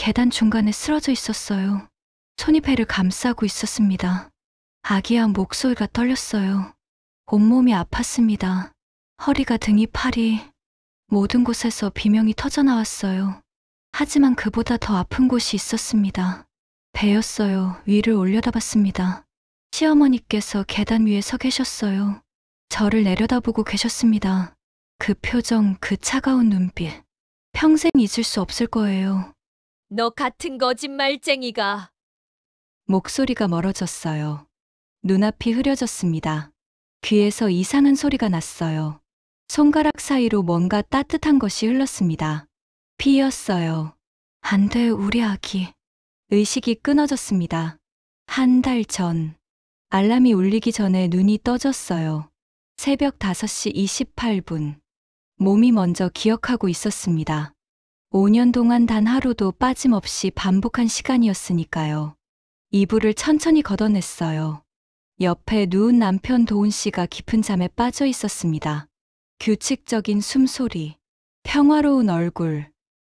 계단 중간에 쓰러져 있었어요. 손이 배를 감싸고 있었습니다. 아기야 목소리가 떨렸어요. 온몸이 아팠습니다. 허리가 등이 팔이 모든 곳에서 비명이 터져나왔어요. 하지만 그보다 더 아픈 곳이 있었습니다. 배였어요. 위를 올려다봤습니다. 시어머니께서 계단 위에 서 계셨어요. 저를 내려다보고 계셨습니다. 그 표정, 그 차가운 눈빛. 평생 잊을 수 없을 거예요. 너 같은 거짓말쟁이가. 목소리가 멀어졌어요. 눈앞이 흐려졌습니다. 귀에서 이상한 소리가 났어요. 손가락 사이로 뭔가 따뜻한 것이 흘렀습니다. 피였어요. 안 돼, 우리 아기. 의식이 끊어졌습니다. 한 달 전. 알람이 울리기 전에 눈이 떠졌어요. 새벽 5시 28분. 몸이 먼저 기억하고 있었습니다. 5년 동안 단 하루도 빠짐없이 반복한 시간이었으니까요. 이불을 천천히 걷어냈어요. 옆에 누운 남편 도훈 씨가 깊은 잠에 빠져 있었습니다. 규칙적인 숨소리, 평화로운 얼굴.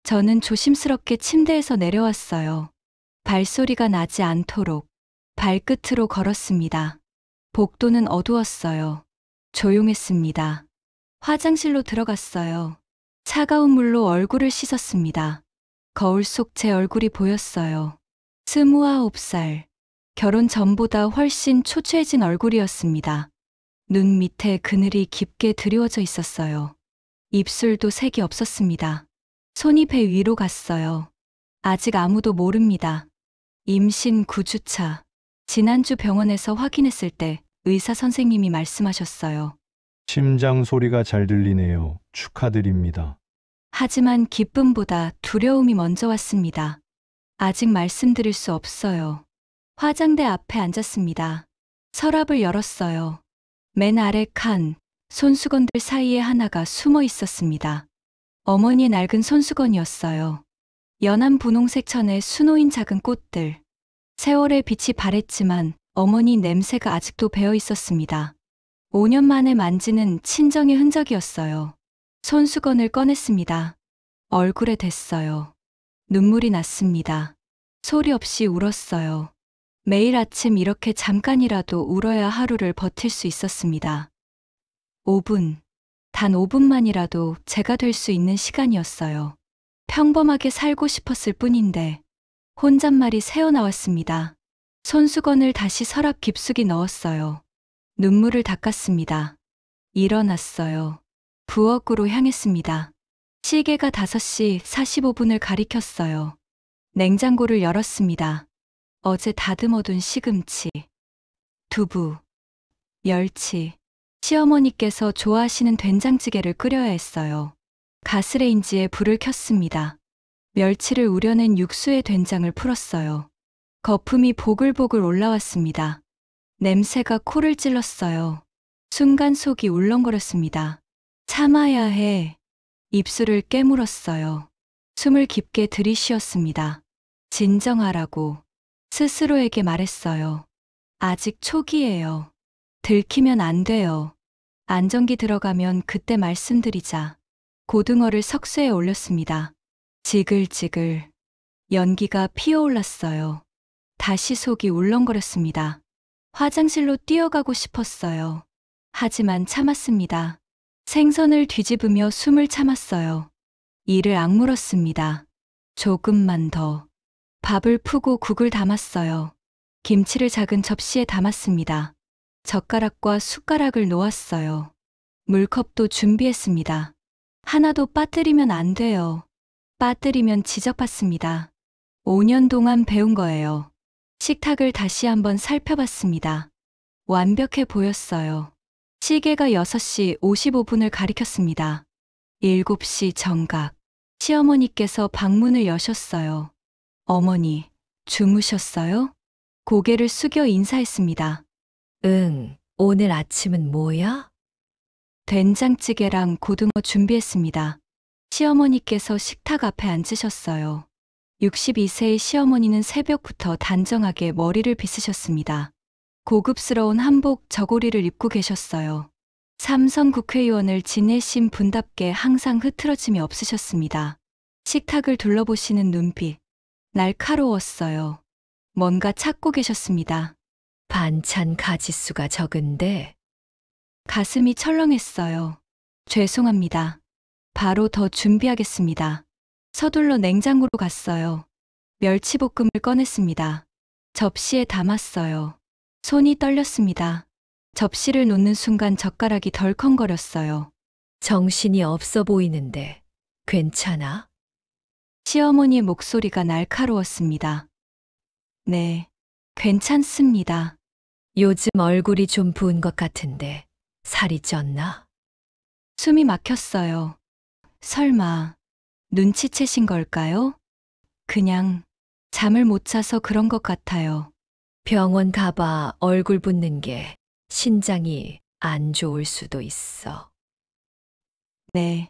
저는 조심스럽게 침대에서 내려왔어요. 발소리가 나지 않도록 발끝으로 걸었습니다. 복도는 어두웠어요. 조용했습니다. 화장실로 들어갔어요. 차가운 물로 얼굴을 씻었습니다. 거울 속 제 얼굴이 보였어요. 29살. 결혼 전보다 훨씬 초췌해진 얼굴이었습니다. 눈 밑에 그늘이 깊게 드리워져 있었어요. 입술도 색이 없었습니다. 손이 배 위로 갔어요. 아직 아무도 모릅니다. 임신 9주차. 지난주 병원에서 확인했을 때 의사 선생님이 말씀하셨어요. 심장 소리가 잘 들리네요. 축하드립니다. 하지만 기쁨보다 두려움이 먼저 왔습니다. 아직 말씀드릴 수 없어요. 화장대 앞에 앉았습니다. 서랍을 열었어요. 맨 아래 칸, 손수건들 사이에 하나가 숨어 있었습니다. 어머니의 낡은 손수건이었어요. 연한 분홍색 천에 수놓인 작은 꽃들. 세월의 빛이 바랬지만 어머니 냄새가 아직도 배어 있었습니다. 5년 만에 만지는 친정의 흔적이었어요. 손수건을 꺼냈습니다. 얼굴에 댔어요. 눈물이 났습니다. 소리 없이 울었어요. 매일 아침 이렇게 잠깐이라도 울어야 하루를 버틸 수 있었습니다. 5분, 단 5분만이라도 제가 될 수 있는 시간이었어요. 평범하게 살고 싶었을 뿐인데 혼잣말이 새어나왔습니다. 손수건을 다시 서랍 깊숙이 넣었어요. 눈물을 닦았습니다. 일어났어요. 부엌으로 향했습니다. 시계가 5시 45분을 가리켰어요. 냉장고를 열었습니다. 어제 다듬어둔 시금치, 두부, 멸치, 시어머니께서 좋아하시는 된장찌개를 끓여야 했어요. 가스레인지에 불을 켰습니다. 멸치를 우려낸 육수에 된장을 풀었어요. 거품이 보글보글 올라왔습니다. 냄새가 코를 찔렀어요. 순간 속이 울렁거렸습니다. 참아야 해. 입술을 깨물었어요. 숨을 깊게 들이쉬었습니다. 진정하라고 스스로에게 말했어요. 아직 초기예요. 들키면 안 돼요. 안정기 들어가면 그때 말씀드리자. 고등어를 석쇠에 올렸습니다. 지글지글. 연기가 피어올랐어요. 다시 속이 울렁거렸습니다. 화장실로 뛰어가고 싶었어요. 하지만 참았습니다. 생선을 뒤집으며 숨을 참았어요. 이를 악물었습니다. 조금만 더. 밥을 푸고 국을 담았어요. 김치를 작은 접시에 담았습니다. 젓가락과 숟가락을 놓았어요. 물컵도 준비했습니다. 하나도 빠뜨리면 안 돼요. 빠뜨리면 지적받습니다. 5년 동안 배운 거예요. 식탁을 다시 한번 살펴봤습니다. 완벽해 보였어요. 시계가 6시 55분을 가리켰습니다. 7시 정각. 시어머니께서 방문을 여셨어요. 어머니, 주무셨어요? 고개를 숙여 인사했습니다. 응, 오늘 아침은 뭐야? 된장찌개랑 고등어 준비했습니다. 시어머니께서 식탁 앞에 앉으셨어요. 62세의 시어머니는 새벽부터 단정하게 머리를 빗으셨습니다. 고급스러운 한복 저고리를 입고 계셨어요. 삼선 국회의원을 지내신 분답게 항상 흐트러짐이 없으셨습니다. 식탁을 둘러보시는 눈빛, 날카로웠어요. 뭔가 찾고 계셨습니다. 반찬 가지수가 적은데 가슴이 철렁했어요. 죄송합니다. 바로 더 준비하겠습니다. 서둘러 냉장고로 갔어요. 멸치볶음을 꺼냈습니다. 접시에 담았어요. 손이 떨렸습니다. 접시를 놓는 순간 젓가락이 덜컹거렸어요. 정신이 없어 보이는데 괜찮아? 시어머니의 목소리가 날카로웠습니다. 네, 괜찮습니다. 요즘 얼굴이 좀 부은 것 같은데 살이 쪘나? 숨이 막혔어요. 설마 눈치채신 걸까요? 그냥 잠을 못 자서 그런 것 같아요. 병원 가봐 얼굴 붓는 게 신장이 안 좋을 수도 있어. 네,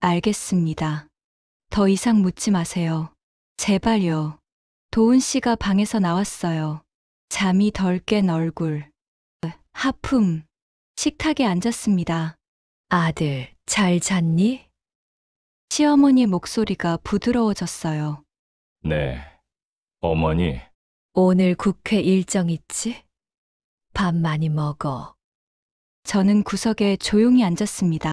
알겠습니다. 더 이상 묻지 마세요. 제발요. 도은 씨가 방에서 나왔어요. 잠이 덜 깬 얼굴. 하품. 식탁에 앉았습니다. 아들, 잘 잤니? 시어머니의 목소리가 부드러워졌어요. 네, 어머니, 오늘 국회 일정 있지? 밥 많이 먹어. 저는 구석에 조용히 앉았습니다.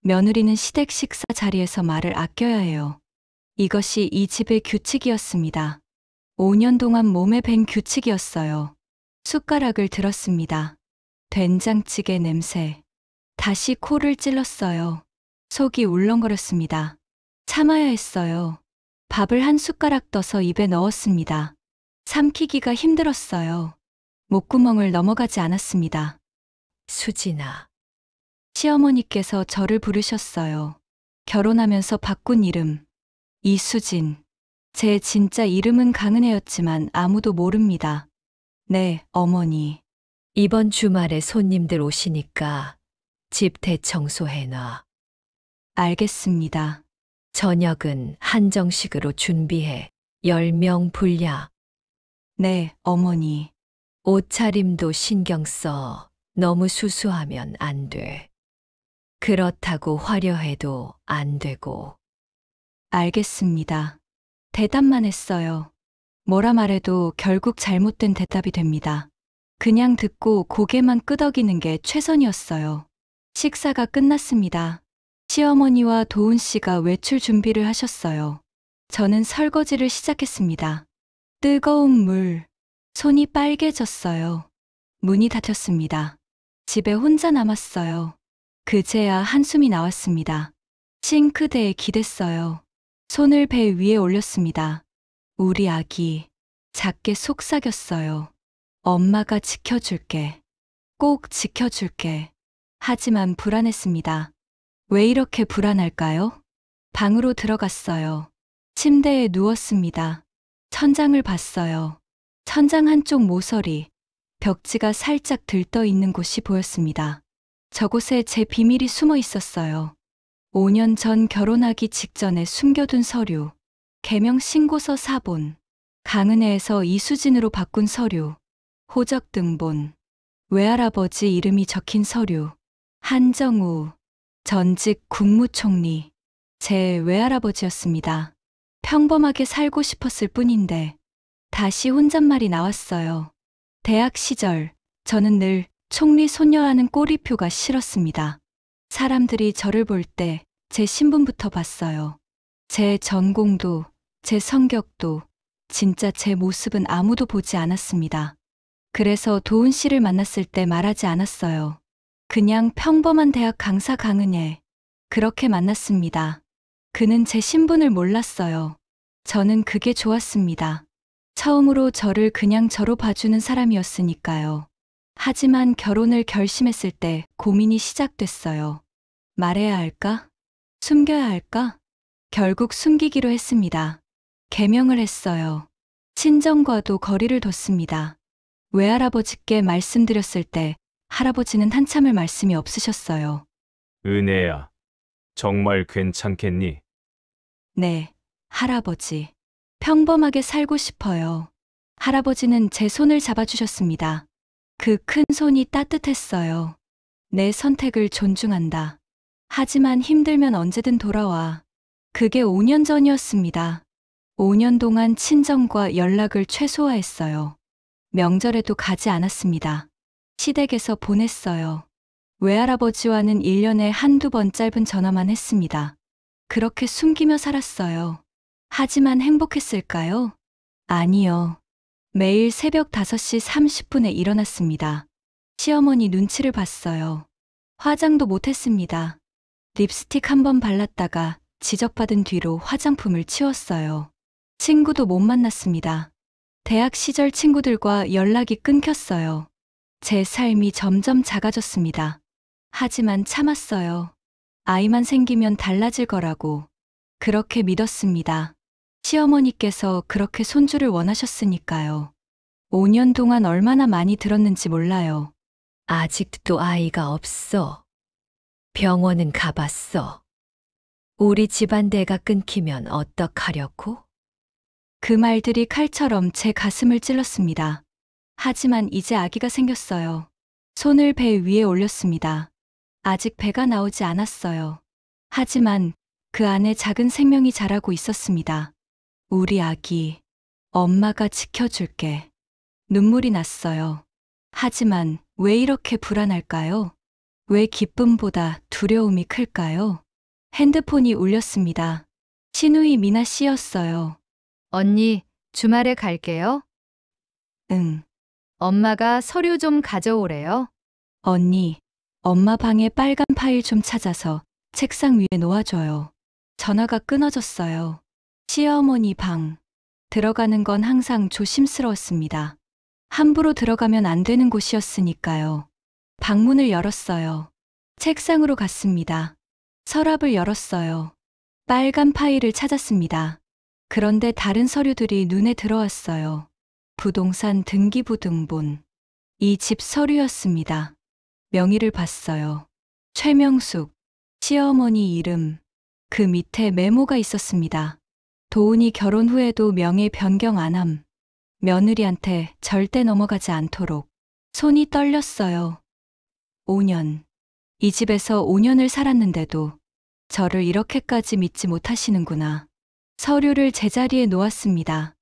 며느리는 시댁 식사 자리에서 말을 아껴야 해요. 이것이 이 집의 규칙이었습니다. 5년 동안 몸에 밴 규칙이었어요. 숟가락을 들었습니다. 된장찌개 냄새. 다시 코를 찔렀어요. 속이 울렁거렸습니다. 참아야 했어요. 밥을 한 숟가락 떠서 입에 넣었습니다. 삼키기가 힘들었어요. 목구멍을 넘어가지 않았습니다. 수진아, 시어머니께서 저를 부르셨어요. 결혼하면서 바꾼 이름. 이수진. 제 진짜 이름은 강은혜였지만 아무도 모릅니다. 네, 어머니. 이번 주말에 손님들 오시니까 집 대청소해놔. 알겠습니다. 저녁은 한정식으로 준비해. 10명 분량. 네, 어머니. 옷차림도 신경 써. 너무 수수하면 안 돼. 그렇다고 화려해도 안 되고. 알겠습니다. 대답만 했어요. 뭐라 말해도 결국 잘못된 대답이 됩니다. 그냥 듣고 고개만 끄덕이는 게 최선이었어요. 식사가 끝났습니다. 시어머니와 도은 씨가 외출 준비를 하셨어요. 저는 설거지를 시작했습니다. 뜨거운 물, 손이 빨개졌어요. 문이 닫혔습니다. 집에 혼자 남았어요. 그제야 한숨이 나왔습니다. 싱크대에 기댔어요. 손을 배 위에 올렸습니다. 우리 아기, 작게 속삭였어요. 엄마가 지켜줄게. 꼭 지켜줄게. 하지만 불안했습니다. 왜 이렇게 불안할까요? 방으로 들어갔어요. 침대에 누웠습니다. 천장을 봤어요. 천장 한쪽 모서리, 벽지가 살짝 들떠 있는 곳이 보였습니다. 저곳에 제 비밀이 숨어 있었어요. 5년 전 결혼하기 직전에 숨겨둔 서류, 개명 신고서 사본, 강은혜에서 이수진으로 바꾼 서류, 호적 등본, 외할아버지 이름이 적힌 서류, 한정우, 전직 국무총리, 제 외할아버지였습니다. 평범하게 살고 싶었을 뿐인데 다시 혼잣말이 나왔어요. 대학 시절 저는 늘 총리 손녀라는 꼬리표가 싫었습니다. 사람들이 저를 볼 때 제 신분부터 봤어요. 제 전공도, 제 성격도, 진짜 제 모습은 아무도 보지 않았습니다. 그래서 도은 씨를 만났을 때 말하지 않았어요. 그냥 평범한 대학 강사 강은혜. 그렇게 만났습니다. 그는 제 신분을 몰랐어요. 저는 그게 좋았습니다. 처음으로 저를 그냥 저로 봐주는 사람이었으니까요. 하지만 결혼을 결심했을 때 고민이 시작됐어요. 말해야 할까? 숨겨야 할까? 결국 숨기기로 했습니다. 개명을 했어요. 친정과도 거리를 뒀습니다. 외할아버지께 말씀드렸을 때 할아버지는 한참을 말씀이 없으셨어요. 은혜야, 정말 괜찮겠니? 네, 할아버지. 평범하게 살고 싶어요. 할아버지는 제 손을 잡아주셨습니다. 그 큰 손이 따뜻했어요. 내 선택을 존중한다. 하지만 힘들면 언제든 돌아와. 그게 5년 전이었습니다. 5년 동안 친정과 연락을 최소화했어요. 명절에도 가지 않았습니다. 시댁에서 보냈어요. 외할아버지와는 1년에 한두 번 짧은 전화만 했습니다. 그렇게 숨기며 살았어요. 하지만 행복했을까요? 아니요. 매일 새벽 5시 30분에 일어났습니다. 시어머니 눈치를 봤어요. 화장도 못했습니다. 립스틱 한 번 발랐다가 지적받은 뒤로 화장품을 치웠어요. 친구도 못 만났습니다. 대학 시절 친구들과 연락이 끊겼어요. 제 삶이 점점 작아졌습니다. 하지만 참았어요. 아이만 생기면 달라질 거라고. 그렇게 믿었습니다. 시어머니께서 그렇게 손주를 원하셨으니까요. 5년 동안 얼마나 많이 들었는지 몰라요. 아직도 아이가 없어. 병원은 가봤어. 우리 집안 대가 끊기면 어떡하려고? 그 말들이 칼처럼 제 가슴을 찔렀습니다. 하지만 이제 아기가 생겼어요. 손을 배 위에 올렸습니다. 아직 배가 나오지 않았어요. 하지만 그 안에 작은 생명이 자라고 있었습니다. 우리 아기, 엄마가 지켜줄게. 눈물이 났어요. 하지만 왜 이렇게 불안할까요? 왜 기쁨보다 두려움이 클까요? 핸드폰이 울렸습니다. 신우이 미나 씨였어요. 언니, 주말에 갈게요. 응. 엄마가 서류 좀 가져오래요. 언니, 엄마 방에 빨간 파일 좀 찾아서 책상 위에 놓아줘요. 전화가 끊어졌어요. 시어머니 방. 들어가는 건 항상 조심스러웠습니다. 함부로 들어가면 안 되는 곳이었으니까요. 방문을 열었어요. 책상으로 갔습니다. 서랍을 열었어요. 빨간 파일을 찾았습니다. 그런데 다른 서류들이 눈에 들어왔어요. 부동산 등기부등본. 이 집 서류였습니다. 명의를 봤어요. 최명숙, 시어머니 이름. 그 밑에 메모가 있었습니다. 도훈이 결혼 후에도 명예 변경 안 함. 며느리한테 절대 넘어가지 않도록. 손이 떨렸어요. 5년. 이 집에서 5년을 살았는데도 저를 이렇게까지 믿지 못하시는구나. 서류를 제자리에 놓았습니다.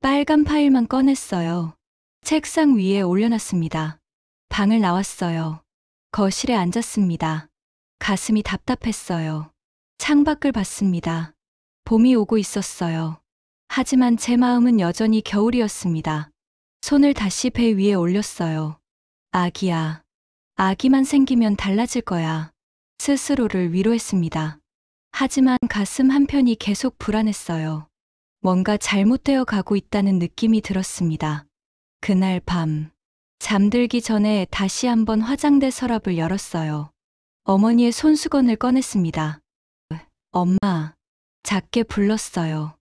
빨간 파일만 꺼냈어요. 책상 위에 올려놨습니다. 방을 나왔어요. 거실에 앉았습니다. 가슴이 답답했어요. 창밖을 봤습니다. 봄이 오고 있었어요. 하지만 제 마음은 여전히 겨울이었습니다. 손을 다시 배 위에 올렸어요. 아기야. 아기만 생기면 달라질 거야. 스스로를 위로했습니다. 하지만 가슴 한편이 계속 불안했어요. 뭔가 잘못되어 가고 있다는 느낌이 들었습니다. 그날 밤, 잠들기 전에 다시 한번 화장대 서랍을 열었어요. 어머니의 손수건을 꺼냈습니다. 엄마, 작게 불렀어요.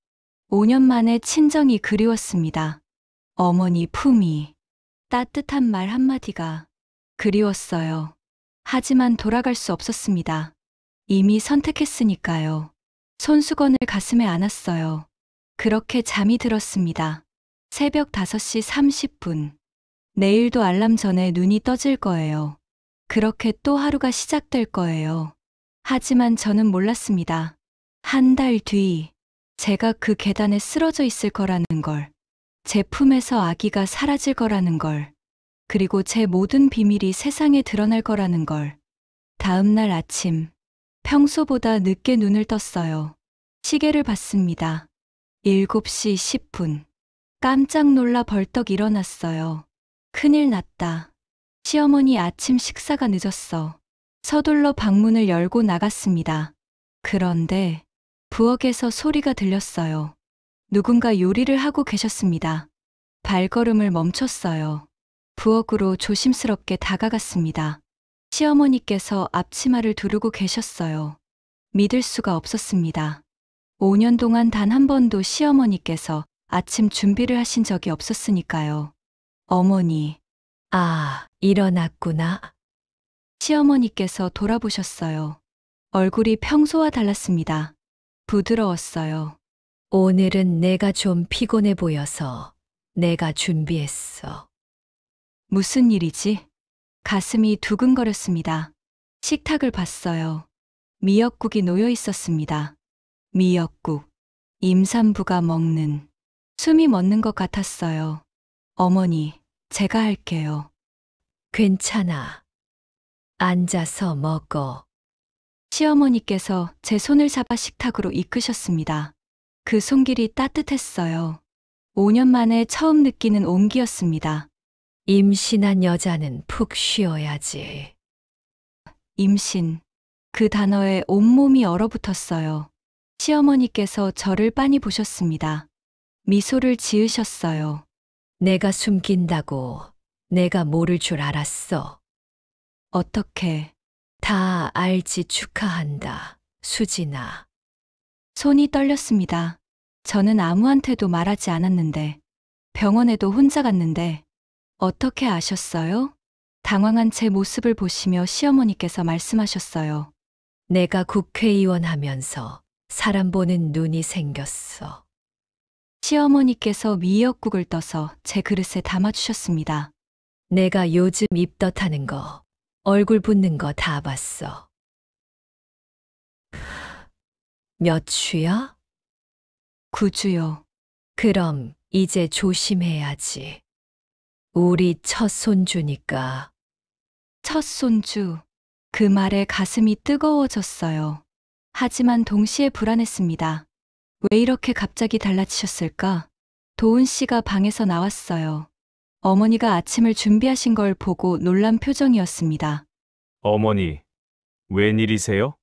5년 만에 친정이 그리웠습니다. 어머니 품이, 따뜻한 말 한마디가 그리웠어요. 하지만 돌아갈 수 없었습니다. 이미 선택했으니까요. 손수건을 가슴에 안았어요. 그렇게 잠이 들었습니다. 새벽 5시 30분. 내일도 알람 전에 눈이 떠질 거예요. 그렇게 또 하루가 시작될 거예요. 하지만 저는 몰랐습니다. 한 달 뒤, 제가 그 계단에 쓰러져 있을 거라는 걸, 제 품에서 아기가 사라질 거라는 걸, 그리고 제 모든 비밀이 세상에 드러날 거라는 걸. 다음 날 아침, 평소보다 늦게 눈을 떴어요. 시계를 봤습니다. 7시 10분. 깜짝 놀라 벌떡 일어났어요. 큰일 났다. 시어머니 아침 식사가 늦었어. 서둘러 방문을 열고 나갔습니다. 그런데 부엌에서 소리가 들렸어요. 누군가 요리를 하고 계셨습니다. 발걸음을 멈췄어요. 부엌으로 조심스럽게 다가갔습니다. 시어머니께서 앞치마를 두르고 계셨어요. 믿을 수가 없었습니다. 5년 동안 단 한 번도 시어머니께서 아침 준비를 하신 적이 없었으니까요. 어머니, 아, 일어났구나. 시어머니께서 돌아보셨어요. 얼굴이 평소와 달랐습니다. 부드러웠어요. 오늘은 내가 좀 피곤해 보여서 내가 준비했어. 무슨 일이지? 가슴이 두근거렸습니다. 식탁을 봤어요. 미역국이 놓여 있었습니다. 미역국. 임산부가 먹는 숨이 멎는 것 같았어요. 어머니, 제가 할게요. 괜찮아. 앉아서 먹어. 시어머니께서 제 손을 잡아 식탁으로 이끄셨습니다. 그 손길이 따뜻했어요. 5년 만에 처음 느끼는 온기였습니다. 임신한 여자는 푹 쉬어야지. 임신. 그 단어에 온몸이 얼어붙었어요. 시어머니께서 저를 빤히 보셨습니다. 미소를 지으셨어요. 내가 숨긴다고 내가 모를 줄 알았어. 어떻게? 다 알지 축하한다. 수진아. 손이 떨렸습니다. 저는 아무한테도 말하지 않았는데, 병원에도 혼자 갔는데, 어떻게 아셨어요? 당황한 제 모습을 보시며 시어머니께서 말씀하셨어요. 내가 국회의원 하면서 사람 보는 눈이 생겼어. 시어머니께서 미역국을 떠서 제 그릇에 담아주셨습니다. 내가 요즘 입덧하는 거, 얼굴 붓는 거 다 봤어. 몇 주야? 9주요. 그럼 이제 조심해야지. 우리 첫 손주니까. 첫 손주. 그 말에 가슴이 뜨거워졌어요. 하지만 동시에 불안했습니다. 왜 이렇게 갑자기 달라지셨을까? 도은 씨가 방에서 나왔어요. 어머니가 아침을 준비하신 걸 보고 놀란 표정이었습니다. 어머니, 웬일이세요?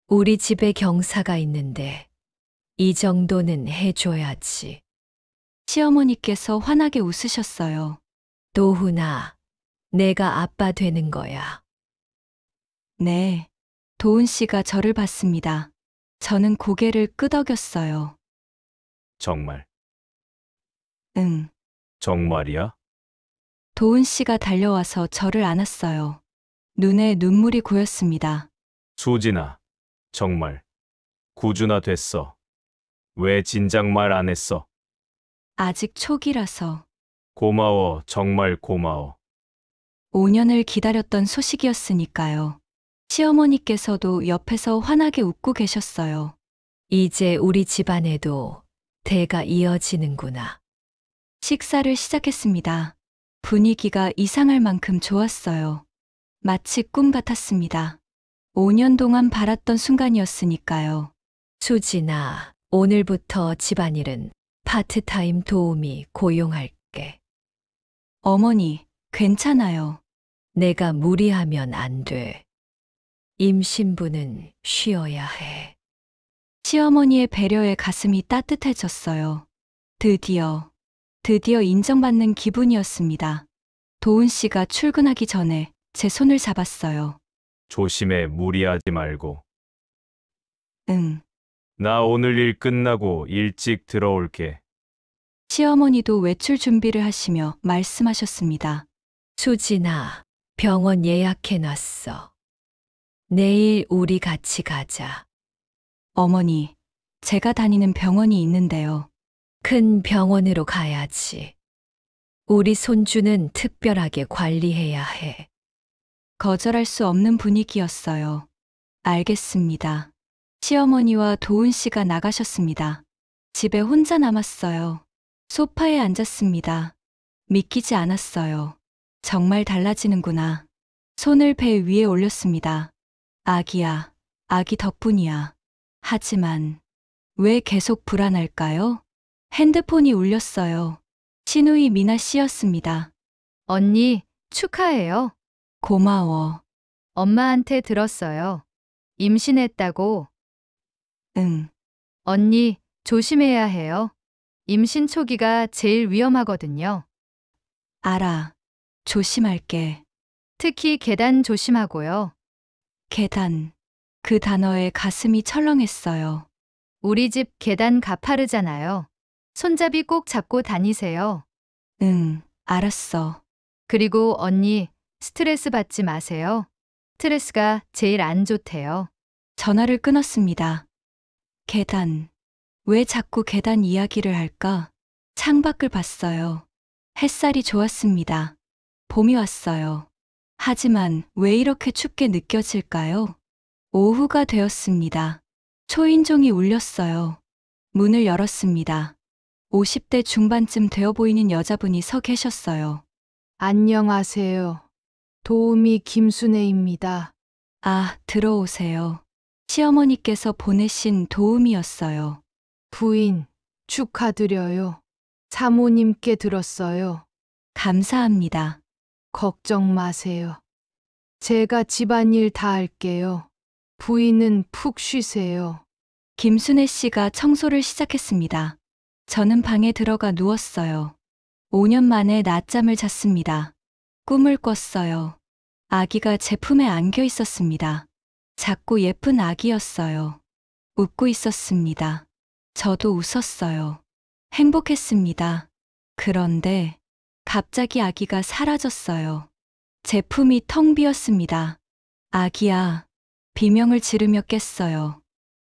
우리 집에 경사가 있는데 이 정도는 해줘야지. 시어머니께서 환하게 웃으셨어요. 도훈아, 내가 아빠 되는 거야. 네. 도은 씨가 저를 봤습니다. 저는 고개를 끄덕였어요. 정말, 응. 정말이야? 도은 씨가 달려와서 저를 안았어요. 눈에 눈물이 고였습니다. 수진아, 정말 9주나 됐어. 왜 진작 말 안 했어? 아직 초기라서 고마워, 정말 고마워. 5년을 기다렸던 소식이었으니까요. 시어머니께서도 옆에서 환하게 웃고 계셨어요. 이제 우리 집안에도 대가 이어지는구나. 식사를 시작했습니다. 분위기가 이상할 만큼 좋았어요. 마치 꿈 같았습니다. 5년 동안 바랐던 순간이었으니까요. 수진아, 오늘부터 집안일은 파트타임 도우미 고용할게. 어머니, 괜찮아요. 내가 무리하면 안 돼. 임신부는 쉬어야 해. 시어머니의 배려에 가슴이 따뜻해졌어요. 드디어 인정받는 기분이었습니다. 도은 씨가 출근하기 전에 제 손을 잡았어요. 조심해, 무리하지 말고. 응. 나 오늘 일 끝나고 일찍 들어올게. 시어머니도 외출 준비를 하시며 말씀하셨습니다. 수진아, 병원 예약해놨어. 내일 우리 같이 가자. 어머니, 제가 다니는 병원이 있는데요. 큰 병원으로 가야지. 우리 손주는 특별하게 관리해야 해. 거절할 수 없는 분위기였어요. 알겠습니다. 시어머니와 도은 씨가 나가셨습니다. 집에 혼자 남았어요. 소파에 앉았습니다. 믿기지 않았어요. 정말 달라지는구나. 손을 배 위에 올렸습니다. 아기야, 아기 덕분이야. 하지만 왜 계속 불안할까요? 핸드폰이 울렸어요. 신우이 미나 씨였습니다. 언니, 축하해요. 고마워. 엄마한테 들었어요. 임신했다고. 응. 언니, 조심해야 해요. 임신 초기가 제일 위험하거든요. 알아. 조심할게. 특히 계단 조심하고요. 계단. 그 단어에 가슴이 철렁했어요. 우리 집 계단 가파르잖아요. 손잡이 꼭 잡고 다니세요. 응, 알았어. 그리고 언니, 스트레스 받지 마세요. 스트레스가 제일 안 좋대요. 전화를 끊었습니다. 계단. 왜 자꾸 계단 이야기를 할까? 창밖을 봤어요. 햇살이 좋았습니다. 봄이 왔어요. 하지만 왜 이렇게 춥게 느껴질까요? 오후가 되었습니다. 초인종이 울렸어요. 문을 열었습니다. 50대 중반쯤 되어 보이는 여자분이 서 계셨어요. 안녕하세요. 도우미 김순애입니다. 아, 들어오세요. 시어머니께서 보내신 도움이었어요. 부인, 축하드려요. 사모님께 들었어요. 감사합니다. 걱정 마세요. 제가 집안일 다 할게요. 부인은 푹 쉬세요. 김순애 씨가 청소를 시작했습니다. 저는 방에 들어가 누웠어요. 5년 만에 낮잠을 잤습니다. 꿈을 꿨어요. 아기가 제 품에 안겨 있었습니다. 작고 예쁜 아기였어요. 웃고 있었습니다. 저도 웃었어요. 행복했습니다. 그런데 갑자기 아기가 사라졌어요. 제 품이 텅 비었습니다. 아기야, 비명을 지르며 깼어요.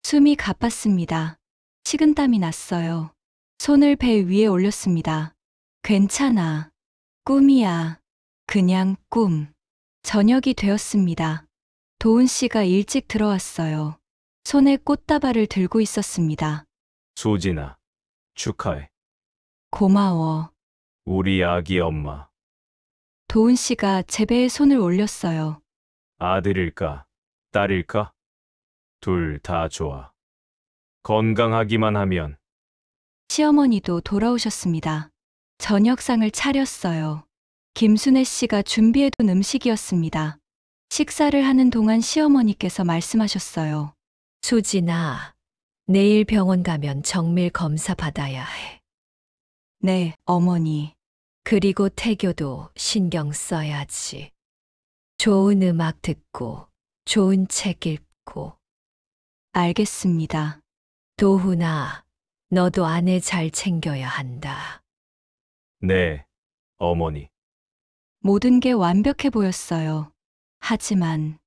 숨이 가빴습니다. 식은땀이 났어요. 손을 배 위에 올렸습니다. 괜찮아. 꿈이야. 그냥 꿈. 저녁이 되었습니다. 도훈 씨가 일찍 들어왔어요. 손에 꽃다발을 들고 있었습니다. 수진아, 축하해. 고마워. 우리 아기 엄마. 도훈 씨가 제 배에 손을 올렸어요. 아들일까? 딸일까? 둘 다 좋아. 건강하기만 하면. 시어머니도 돌아오셨습니다. 저녁상을 차렸어요. 김순애 씨가 준비해둔 음식이었습니다. 식사를 하는 동안 시어머니께서 말씀하셨어요. 수진아, 내일 병원 가면 정밀 검사 받아야 해. 네, 어머니. 그리고 태교도 신경 써야지. 좋은 음악 듣고, 좋은 책 읽고. 알겠습니다. 도훈아, 너도 아내 잘 챙겨야 한다. 네, 어머니. 모든 게 완벽해 보였어요. 하지만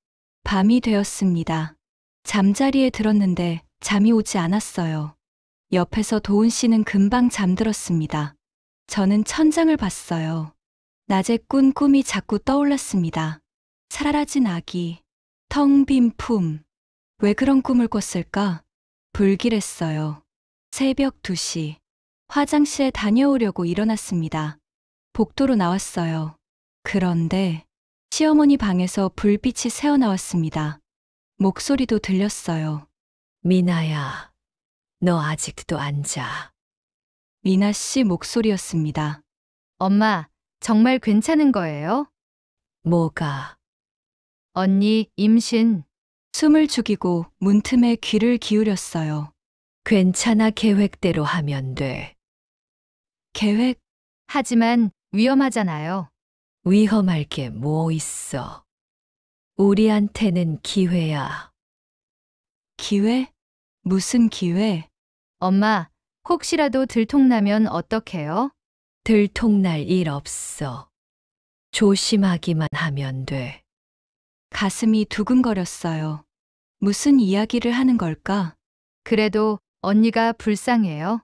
밤이 되었습니다. 잠자리에 들었는데 잠이 오지 않았어요. 옆에서 도훈 씨는 금방 잠들었습니다. 저는 천장을 봤어요. 낮에 꾼 꿈이 자꾸 떠올랐습니다. 사라진 아기, 텅 빈 품. 왜 그런 꿈을 꿨을까? 불길했어요. 새벽 2시. 화장실에 다녀오려고 일어났습니다. 복도로 나왔어요. 그런데 시어머니 방에서 불빛이 새어나왔습니다. 목소리도 들렸어요. 미나야, 너 아직도 안 자. 미나 씨 목소리였습니다. 엄마, 정말 괜찮은 거예요? 뭐가? 언니, 임신. 숨을 죽이고 문틈에 귀를 기울였어요. 괜찮아, 계획대로 하면 돼. 계획, 하지만 위험하잖아요. 위험할 게 뭐 있어. 우리한테는 기회야. 기회? 무슨 기회? 엄마, 혹시라도 들통나면 어떡해요? 들통날 일 없어. 조심하기만 하면 돼. 가슴이 두근거렸어요. 무슨 이야기를 하는 걸까? 그래도 언니가 불쌍해요.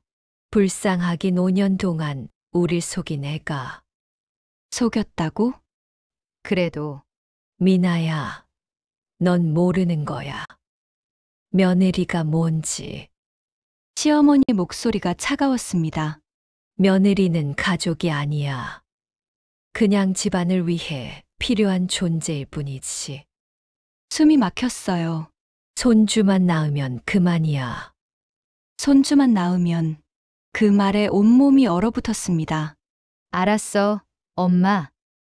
불쌍하긴 5년 동안 우릴 속인 애가. 속였다고? 그래도 미나야, 넌 모르는 거야. 며느리가 뭔지. 시어머니 목소리가 차가웠습니다. 며느리는 가족이 아니야. 그냥 집안을 위해 필요한 존재일 뿐이지. 숨이 막혔어요. 손주만 낳으면 그만이야. 손주만 낳으면 그 말에 온몸이 얼어붙었습니다. 알았어, 엄마.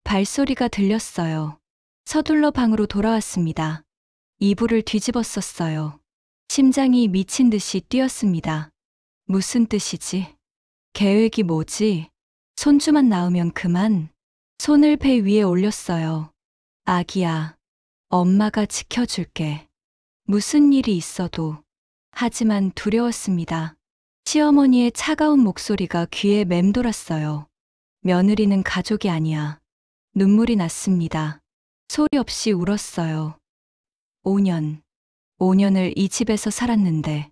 발소리가 들렸어요. 서둘러 방으로 돌아왔습니다. 이불을 뒤집었었어요. 심장이 미친 듯이 뛰었습니다. 무슨 뜻이지? 계획이 뭐지? 손주만 낳으면 그만. 손을 배 위에 올렸어요. 아기야, 엄마가 지켜줄게. 무슨 일이 있어도. 하지만 두려웠습니다. 시어머니의 차가운 목소리가 귀에 맴돌았어요. 며느리는 가족이 아니야. 눈물이 났습니다. 소리 없이 울었어요. 5년을 이 집에서 살았는데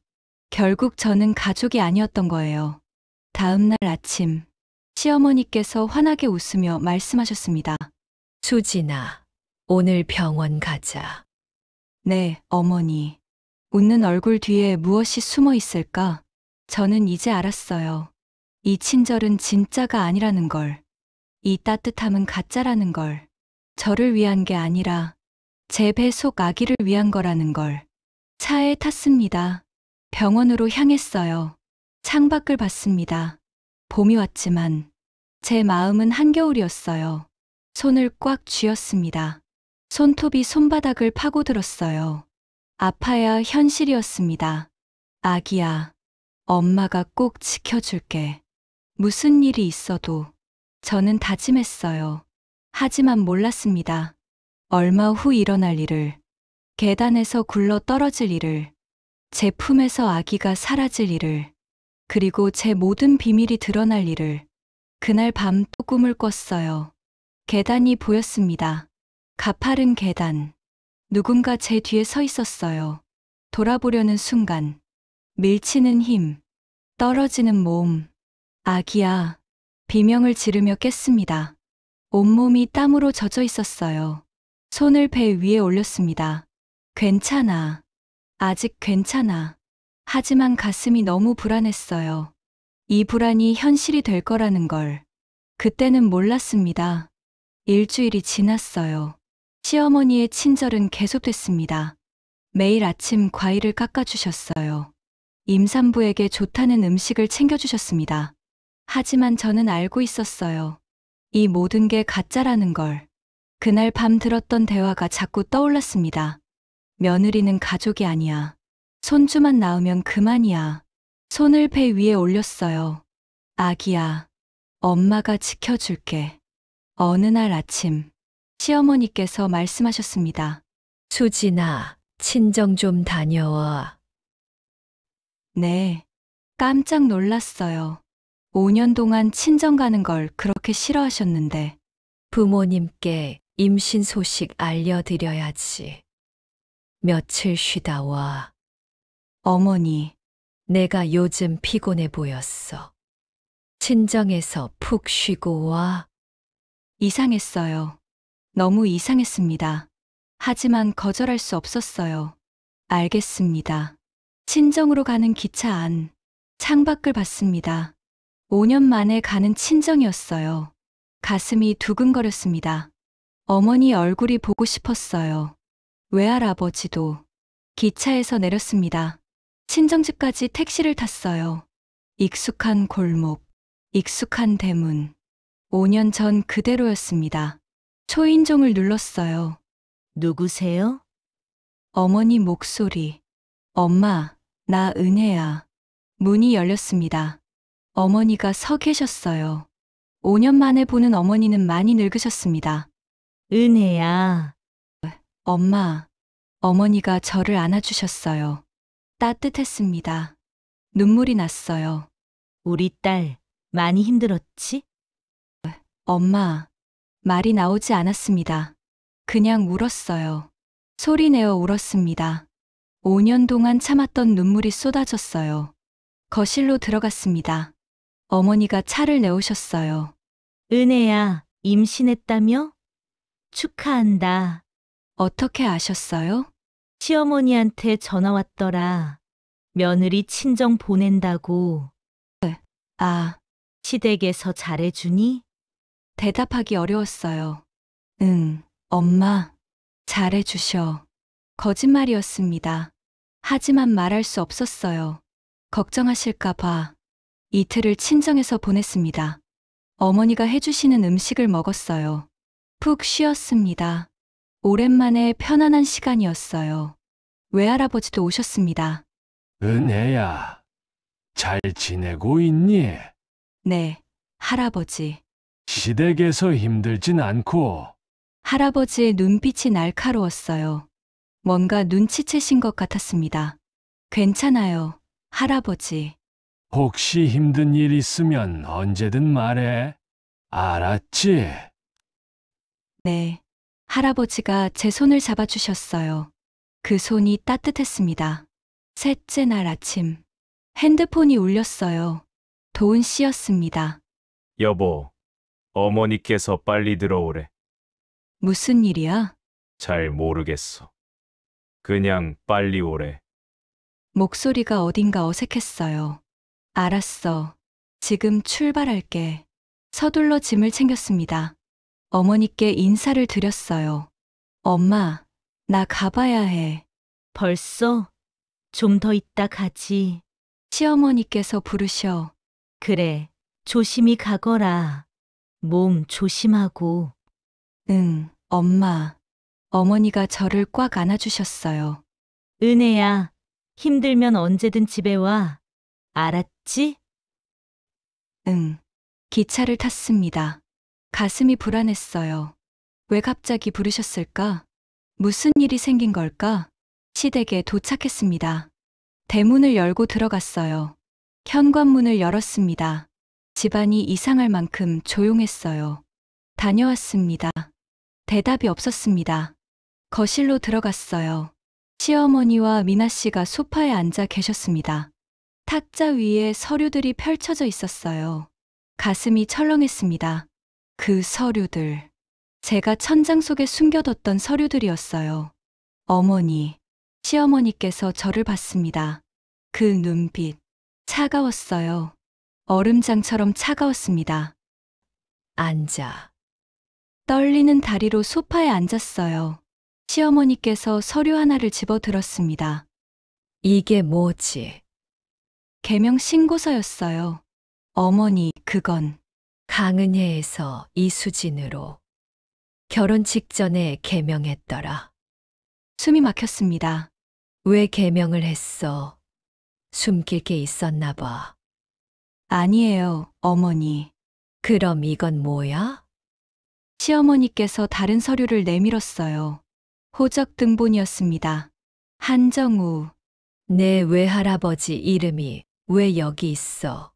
결국 저는 가족이 아니었던 거예요. 다음 날 아침, 시어머니께서 환하게 웃으며 말씀하셨습니다. 수진아, 오늘 병원 가자. 네, 어머니. 웃는 얼굴 뒤에 무엇이 숨어 있을까? 저는 이제 알았어요. 이 친절은 진짜가 아니라는 걸. 이 따뜻함은 가짜라는 걸. 저를 위한 게 아니라 제 배 속 아기를 위한 거라는 걸. 차에 탔습니다. 병원으로 향했어요. 창밖을 봤습니다. 봄이 왔지만 제 마음은 한겨울이었어요. 손을 꽉 쥐었습니다. 손톱이 손바닥을 파고들었어요. 아파야 현실이었습니다. 아기야, 엄마가 꼭 지켜줄게. 무슨 일이 있어도 저는 다짐했어요. 하지만 몰랐습니다. 얼마 후 일어날 일을, 계단에서 굴러 떨어질 일을, 제 품에서 아기가 사라질 일을, 그리고 제 모든 비밀이 드러날 일을. 그날 밤 또 꿈을 꿨어요. 계단이 보였습니다. 가파른 계단. 누군가 제 뒤에 서 있었어요. 돌아보려는 순간, 밀치는 힘, 떨어지는 몸. 아기야, 비명을 지르며 깼습니다. 온몸이 땀으로 젖어 있었어요. 손을 배 위에 올렸습니다. 괜찮아. 아직 괜찮아. 하지만 가슴이 너무 불안했어요. 이 불안이 현실이 될 거라는 걸. 그때는 몰랐습니다. 일주일이 지났어요. 시어머니의 친절은 계속됐습니다. 매일 아침 과일을 깎아주셨어요. 임산부에게 좋다는 음식을 챙겨주셨습니다. 하지만 저는 알고 있었어요. 이 모든 게 가짜라는 걸. 그날 밤 들었던 대화가 자꾸 떠올랐습니다. 며느리는 가족이 아니야. 손주만 낳으면 그만이야. 손을 배 위에 올렸어요. 아기야, 엄마가 지켜줄게. 어느 날 아침, 시어머니께서 말씀하셨습니다. 수진아, 친정 좀 다녀와. 네, 깜짝 놀랐어요. 5년 동안 친정 가는 걸 그렇게 싫어하셨는데. 부모님께 임신 소식 알려드려야지. 며칠 쉬다 와. 어머니, 내가 요즘 피곤해 보였어. 친정에서 푹 쉬고 와. 이상했어요. 너무 이상했습니다. 하지만 거절할 수 없었어요. 알겠습니다. 친정으로 가는 기차 안, 창밖을 봤습니다. 5년 만에 가는 친정이었어요. 가슴이 두근거렸습니다. 어머니 얼굴이 보고 싶었어요. 외할아버지도. 기차에서 내렸습니다. 친정집까지 택시를 탔어요. 익숙한 골목, 익숙한 대문. 5년 전 그대로였습니다. 초인종을 눌렀어요. 누구세요? 어머니 목소리. 엄마, 나 은혜야. 문이 열렸습니다. 어머니가 서 계셨어요. 5년 만에 보는 어머니는 많이 늙으셨습니다. 은혜야. 엄마, 어머니가 저를 안아주셨어요. 따뜻했습니다. 눈물이 났어요. 우리 딸 많이 힘들었지? 엄마, 말이 나오지 않았습니다. 그냥 울었어요. 소리내어 울었습니다. 5년 동안 참았던 눈물이 쏟아졌어요. 거실로 들어갔습니다. 어머니가 차를 내오셨어요. 은혜야, 임신했다며? 축하한다. 어떻게 아셨어요? 시어머니한테 전화 왔더라. 며느리 친정 보낸다고. 아, 시댁에서 잘해주니? 대답하기 어려웠어요. 응, 엄마, 잘해주셔. 거짓말이었습니다. 하지만 말할 수 없었어요. 걱정하실까봐. 이틀을 친정에서 보냈습니다. 어머니가 해주시는 음식을 먹었어요. 푹 쉬었습니다. 오랜만에 편안한 시간이었어요. 외할아버지도 오셨습니다. 은혜야, 잘 지내고 있니? 네, 할아버지. 시댁에서 힘들진 않고. 할아버지의 눈빛이 날카로웠어요. 뭔가 눈치채신 것 같았습니다. 괜찮아요, 할아버지. 혹시 힘든 일 있으면 언제든 말해. 알았지? 네, 할아버지가 제 손을 잡아주셨어요. 그 손이 따뜻했습니다. 셋째 날 아침, 핸드폰이 울렸어요. 도은 씨였습니다. 여보, 어머니께서 빨리 들어오래. 무슨 일이야? 잘 모르겠어. 그냥 빨리 오래. 목소리가 어딘가 어색했어요. 알았어. 지금 출발할게. 서둘러 짐을 챙겼습니다. 어머니께 인사를 드렸어요. 엄마, 나 가봐야 해. 벌써? 좀 더 있다 가지. 시어머니께서 부르셔. 그래, 조심히 가거라. 몸 조심하고. 응, 엄마. 어머니가 저를 꽉 안아주셨어요. 은혜야, 힘들면 언제든 집에 와. 알았지? 응. 기차를 탔습니다. 가슴이 불안했어요. 왜 갑자기 부르셨을까? 무슨 일이 생긴 걸까? 시댁에 도착했습니다. 대문을 열고 들어갔어요. 현관문을 열었습니다. 집안이 이상할 만큼 조용했어요. 다녀왔습니다. 대답이 없었습니다. 거실로 들어갔어요. 시어머니와 미나 씨가 소파에 앉아 계셨습니다. 탁자 위에 서류들이 펼쳐져 있었어요. 가슴이 철렁했습니다. 그 서류들. 제가 천장 속에 숨겨뒀던 서류들이었어요. 어머니, 시어머니께서 저를 봤습니다. 그 눈빛. 차가웠어요. 얼음장처럼 차가웠습니다. 앉아. 떨리는 다리로 소파에 앉았어요. 시어머니께서 서류 하나를 집어 들었습니다. 이게 뭐지? 개명 신고서였어요. 어머니, 그건 강은혜에서 이수진으로 결혼 직전에 개명했더라. 숨이 막혔습니다. 왜 개명을 했어? 숨길 게 있었나 봐. 아니에요, 어머니. 그럼 이건 뭐야? 시어머니께서 다른 서류를 내밀었어요. 호적 등본이었습니다. 한정우. 내 외할아버지 이름이 왜 여기 있어?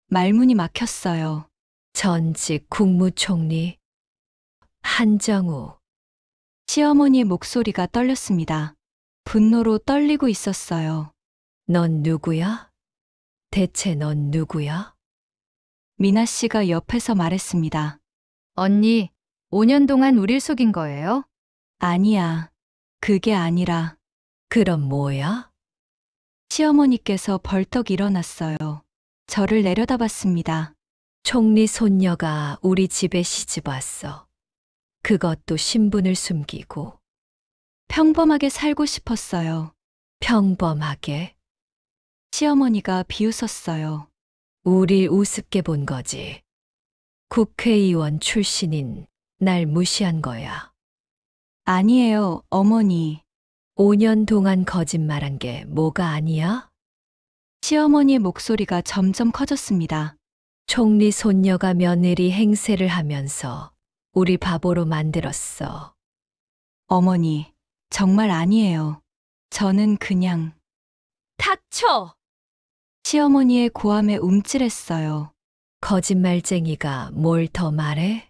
말문이 막혔어요. 전직 국무총리 한정우. 시어머니의 목소리가 떨렸습니다. 분노로 떨리고 있었어요. 넌 누구야? 대체 넌 누구야? 미나 씨가 옆에서 말했습니다. 언니, 5년 동안 우릴 속인 거예요? 아니야. 그게 아니라 그럼 뭐야? 시어머니께서 벌떡 일어났어요. 저를 내려다봤습니다. 총리 손녀가 우리 집에 시집 왔어. 그것도 신분을 숨기고. 평범하게 살고 싶었어요. 평범하게. 시어머니가 비웃었어요. 우릴 우습게 본 거지. 국회의원 출신인 날 무시한 거야. 아니에요, 어머니. 5년 동안 거짓말한 게 뭐가 아니야? 시어머니의 목소리가 점점 커졌습니다. 총리 손녀가 며느리 행세를 하면서 우리 바보로 만들었어. 어머니, 정말 아니에요. 저는 그냥 닥쳐! 시어머니의 고함에 움찔했어요. 거짓말쟁이가 뭘 더 말해?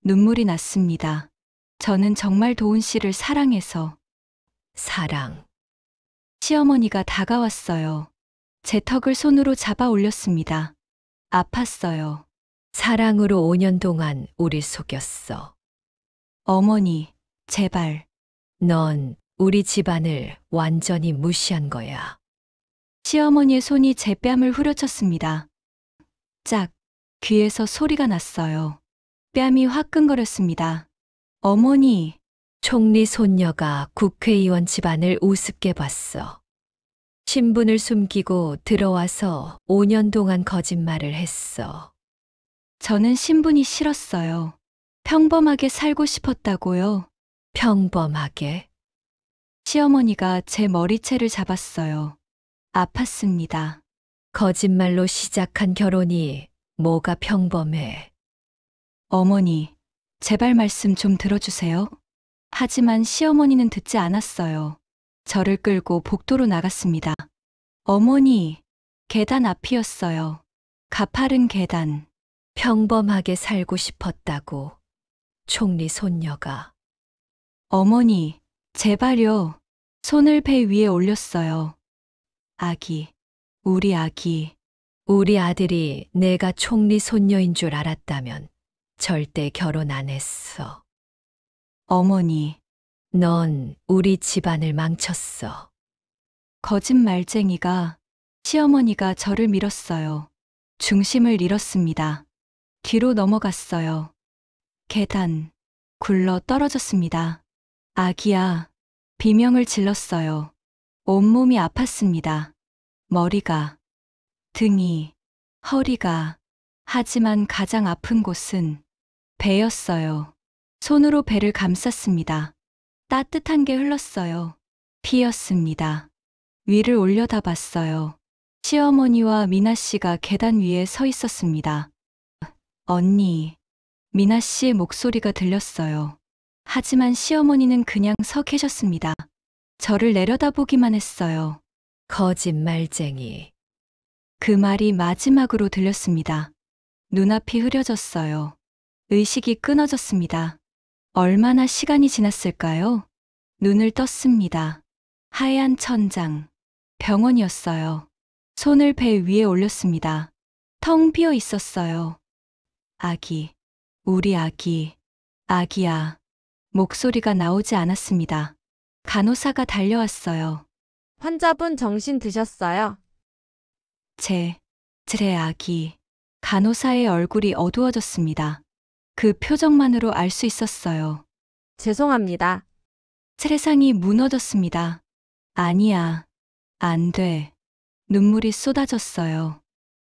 눈물이 났습니다. 저는 정말 도훈 씨를 사랑해서. 사랑. 시어머니가 다가왔어요. 제 턱을 손으로 잡아 올렸습니다. 아팠어요. 사랑으로 5년 동안 우리 속였어. 어머니, 제발. 넌 우리 집안을 완전히 무시한 거야. 시어머니의 손이 제 뺨을 후려쳤습니다. 짝, 귀에서 소리가 났어요. 뺨이 화끈거렸습니다. 어머니, 총리 손녀가 국회의원 집안을 우습게 봤어. 신분을 숨기고 들어와서 5년 동안 거짓말을 했어. 저는 신분이 싫었어요. 평범하게 살고 싶었다고요. 평범하게. 시어머니가 제 머리채를 잡았어요. 아팠습니다. 거짓말로 시작한 결혼이 뭐가 평범해. 어머니, 제발 말씀 좀 들어주세요. 하지만 시어머니는 듣지 않았어요. 저를 끌고 복도로 나갔습니다. 어머니, 계단 앞이었어요. 가파른 계단. 평범하게 살고 싶었다고. 총리 손녀가. 어머니, 제발요. 손을 배 위에 올렸어요. 아기, 우리 아기. 우리 아들이 내가 총리 손녀인 줄 알았다면 절대 결혼 안 했어. 어머니, 넌 우리 집안을 망쳤어. 거짓말쟁이가 시어머니가 저를 밀었어요. 중심을 잃었습니다. 뒤로 넘어갔어요. 계단, 굴러 떨어졌습니다. 아기야, 비명을 질렀어요. 온몸이 아팠습니다. 머리가, 등이, 허리가, 하지만 가장 아픈 곳은 배였어요. 손으로 배를 감쌌습니다. 따뜻한 게 흘렀어요. 피였습니다. 위를 올려다봤어요. 시어머니와 미나 씨가 계단 위에 서 있었습니다. 언니, 미나 씨의 목소리가 들렸어요. 하지만 시어머니는 그냥 서 계셨습니다. 저를 내려다보기만 했어요. 거짓말쟁이. 그 말이 마지막으로 들렸습니다. 눈앞이 흐려졌어요. 의식이 끊어졌습니다. 얼마나 시간이 지났을까요? 눈을 떴습니다. 하얀 천장, 병원이었어요. 손을 배 위에 올렸습니다. 텅 비어 있었어요. 아기, 우리 아기, 아기야. 목소리가 나오지 않았습니다. 간호사가 달려왔어요. 환자분 정신 드셨어요? 제 아기. 간호사의 얼굴이 어두워졌습니다. 그 표정만으로 알 수 있었어요. 죄송합니다. 세상이 무너졌습니다. 아니야. 안 돼. 눈물이 쏟아졌어요.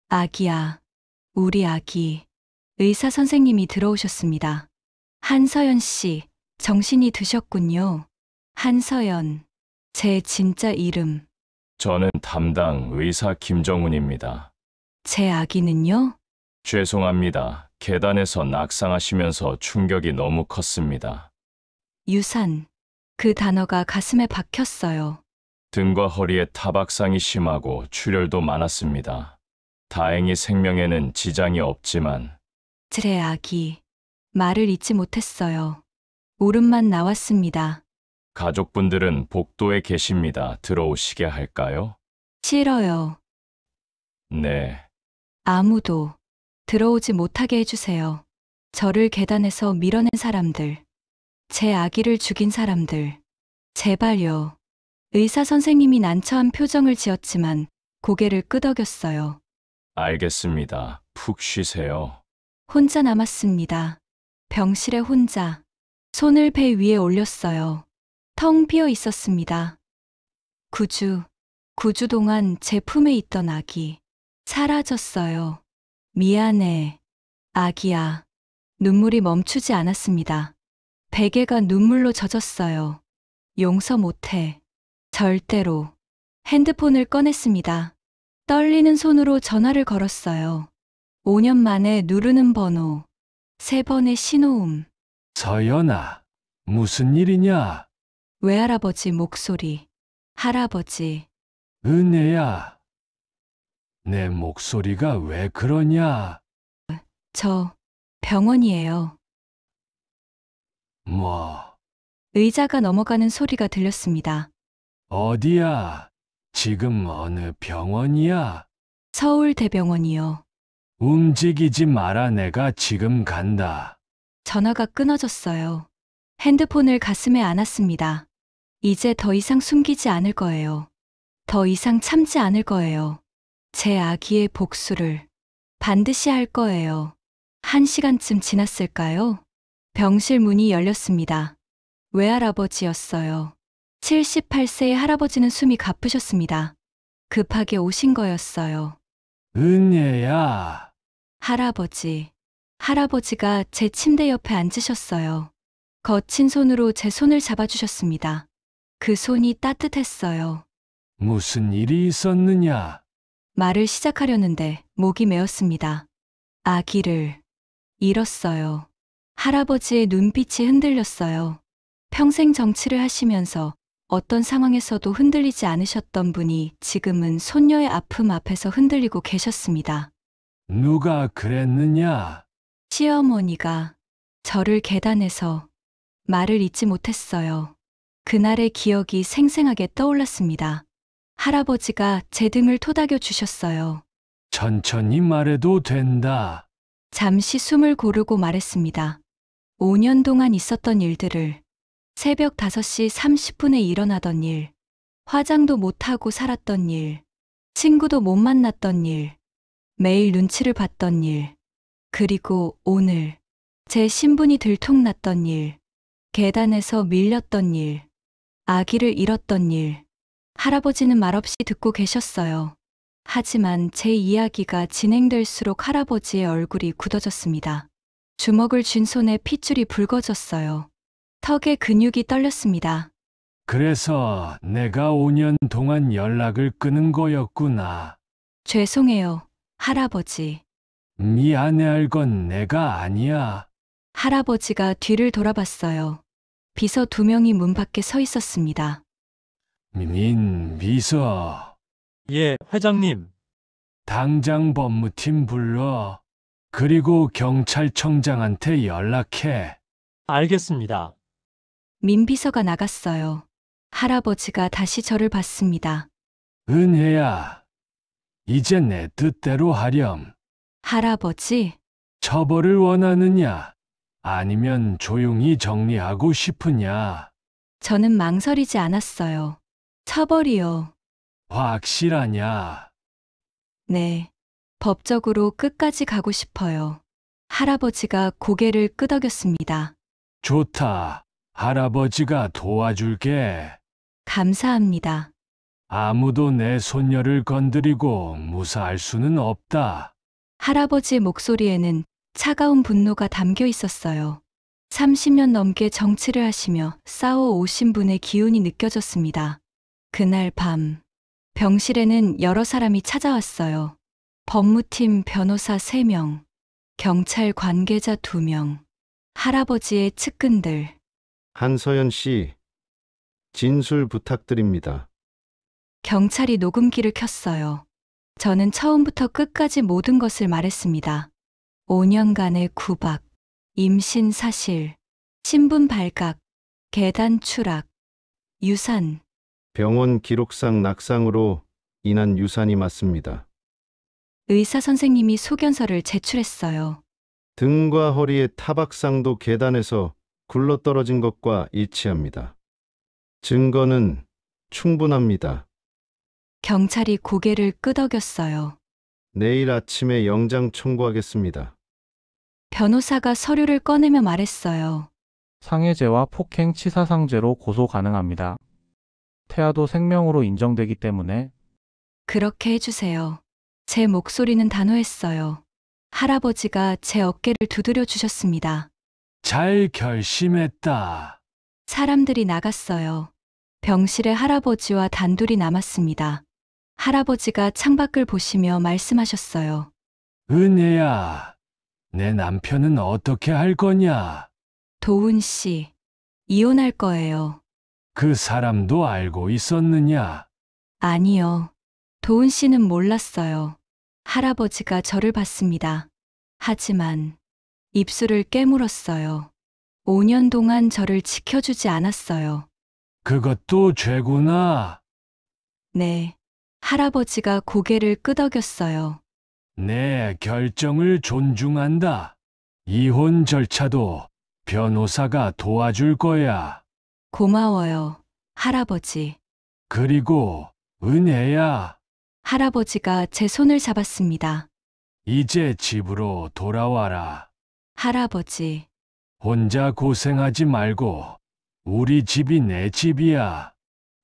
아기야. 우리 아기. 의사 선생님이 들어오셨습니다. 한서연 씨, 정신이 드셨군요. 한서연. 제 진짜 이름. 저는 담당 의사 김정훈입니다. 제 아기는요? 죄송합니다. 계단에서 낙상하시면서 충격이 너무 컸습니다. 유산. 그 단어가 가슴에 박혔어요. 등과 허리에 타박상이 심하고 출혈도 많았습니다. 다행히 생명에는 지장이 없지만 제 아기. 말을 잇지 못했어요. 울음만 나왔습니다. 가족분들은 복도에 계십니다. 들어오시게 할까요? 싫어요. 네. 아무도 들어오지 못하게 해주세요. 저를 계단에서 밀어낸 사람들. 제 아기를 죽인 사람들. 제발요. 의사 선생님이 난처한 표정을 지었지만 고개를 끄덕였어요. 알겠습니다. 푹 쉬세요. 혼자 남았습니다. 병실에 혼자. 손을 배 위에 올렸어요. 텅 비어 있었습니다. 9주 동안 제 품에 있던 아기. 사라졌어요. 미안해. 아기야. 눈물이 멈추지 않았습니다. 베개가 눈물로 젖었어요. 용서 못해. 절대로. 핸드폰을 꺼냈습니다. 떨리는 손으로 전화를 걸었어요. 5년 만에 누르는 번호. 3번의 신호음. 서연아, 무슨 일이냐? 외할아버지 목소리. 할아버지. 은혜야, 내 목소리가 왜 그러냐? 저 병원이에요. 뭐, 의자가 넘어가는 소리가 들렸습니다. 어디야? 지금 어느 병원이야? 서울대병원이요. 움직이지 마라, 내가 지금 간다. 전화가 끊어졌어요. 핸드폰을 가슴에 안았습니다. 이제 더 이상 숨기지 않을 거예요. 더 이상 참지 않을 거예요. 제 아기의 복수를 반드시 할 거예요. 1시간쯤 지났을까요? 병실 문이 열렸습니다. 외할아버지였어요. 78세의 할아버지는 숨이 가쁘셨습니다. 급하게 오신 거였어요. 은혜야, 할아버지가 제 침대 옆에 앉으셨어요. 거친 손으로 제 손을 잡아주셨습니다. 그 손이 따뜻했어요. 무슨 일이 있었느냐? 말을 시작하려는데 목이 메었습니다. 아기를 잃었어요. 할아버지의 눈빛이 흔들렸어요. 평생 정치를 하시면서 어떤 상황에서도 흔들리지 않으셨던 분이 지금은 손녀의 아픔 앞에서 흔들리고 계셨습니다. 누가 그랬느냐? 시어머니가 저를 계단에서. 말을 잇지 못했어요. 그날의 기억이 생생하게 떠올랐습니다. 할아버지가 제 등을 토닥여 주셨어요. 천천히 말해도 된다. 잠시 숨을 고르고 말했습니다. 5년 동안 있었던 일들을. 새벽 5시 30분에 일어나던 일. 화장도 못하고 살았던 일. 친구도 못 만났던 일, 매일 눈치를 봤던 일, 그리고 오늘 제 신분이 들통났던 일, 계단에서 밀렸던 일, 아기를 잃었던 일. 할아버지는 말없이 듣고 계셨어요. 하지만 제 이야기가 진행될수록 할아버지의 얼굴이 굳어졌습니다. 주먹을 쥔 손에 핏줄이 붉어졌어요. 턱에 근육이 떨렸습니다. 그래서 내가 5년 동안 연락을 끊은 거였구나. 죄송해요, 할아버지. 미안해할 건 내가 아니야. 할아버지가 뒤를 돌아봤어요. 비서 2명이 문 밖에 서 있었습니다. 비서. 예, 회장님. 당장 법무팀 불러. 그리고 경찰청장한테 연락해. 알겠습니다. 민 비서가 나갔어요. 할아버지가 다시 저를 봤습니다. 은혜야, 이제 내 뜻대로 하렴. 할아버지, 처벌을 원하느냐? 아니면 조용히 정리하고 싶으냐? 저는 망설이지 않았어요. 처벌이요. 확실하냐? 네. 법적으로 끝까지 가고 싶어요. 할아버지가 고개를 끄덕였습니다. 좋다. 할아버지가 도와줄게. 감사합니다. 아무도 내 손녀를 건드리고 무사할 수는 없다. 할아버지의 목소리에는 차가운 분노가 담겨 있었어요. 30년 넘게 정치를 하시며 싸워 오신 분의 기운이 느껴졌습니다. 그날 밤, 병실에는 여러 사람이 찾아왔어요. 법무팀 변호사 3명, 경찰 관계자 2명, 할아버지의 측근들. 한서연 씨, 진술 부탁드립니다. 경찰이 녹음기를 켰어요. 저는 처음부터 끝까지 모든 것을 말했습니다. 5년간의 구박, 임신 사실, 신분 발각, 계단 추락, 유산. 병원 기록상 낙상으로 인한 유산이 맞습니다. 의사 선생님이 소견서를 제출했어요. 등과 허리의 타박상도 계단에서 굴러떨어진 것과 일치합니다. 증거는 충분합니다. 경찰이 고개를 끄덕였어요. 내일 아침에 영장 청구하겠습니다. 변호사가 서류를 꺼내며 말했어요. 상해죄와 폭행 치사상죄로 고소 가능합니다. 태아도 생명으로 인정되기 때문에. 그렇게 해주세요. 제 목소리는 단호했어요. 할아버지가 제 어깨를 두드려 주셨습니다. 잘 결심했다. 사람들이 나갔어요. 병실에 할아버지와 단둘이 남았습니다. 할아버지가 창밖을 보시며 말씀하셨어요. 은혜야, 내 남편은 어떻게 할 거냐? 도훈 씨, 이혼할 거예요. 그 사람도 알고 있었느냐? 아니요. 도훈 씨는 몰랐어요. 할아버지가 저를 봤습니다. 하지만 입술을 깨물었어요. 5년 동안 저를 지켜주지 않았어요. 그것도 죄구나. 네. 할아버지가 고개를 끄덕였어요. 내 결정을 존중한다. 이혼 절차도 변호사가 도와줄 거야. 고마워요, 할아버지. 그리고 은혜야, 할아버지가 제 손을 잡았습니다. 이제 집으로 돌아와라. 할아버지, 혼자 고생하지 말고 우리 집이 내 집이야.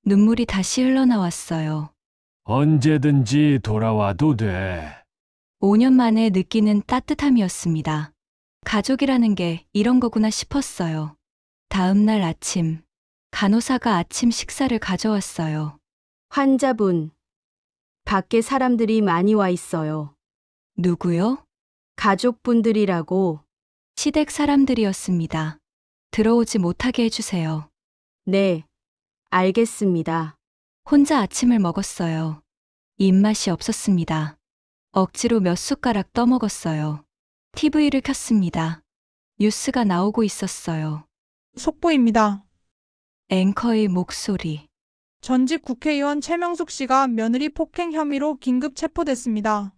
눈물이 다시 흘러나왔어요. 언제든지 돌아와도 돼. 5년 만에 느끼는 따뜻함이었습니다. 가족이라는 게 이런 거구나 싶었어요. 다음 날 아침, 간호사가 아침 식사를 가져왔어요. 환자분, 밖에 사람들이 많이 와 있어요. 누구요? 가족분들이라고. 시댁 사람들이었습니다. 들어오지 못하게 해주세요. 네, 알겠습니다. 혼자 아침을 먹었어요. 입맛이 없었습니다. 억지로 몇 숟가락 떠먹었어요. TV를 켰습니다. 뉴스가 나오고 있었어요. 속보입니다. 앵커의 목소리. 전직 국회의원 최명숙 씨가 며느리 폭행 혐의로 긴급 체포됐습니다.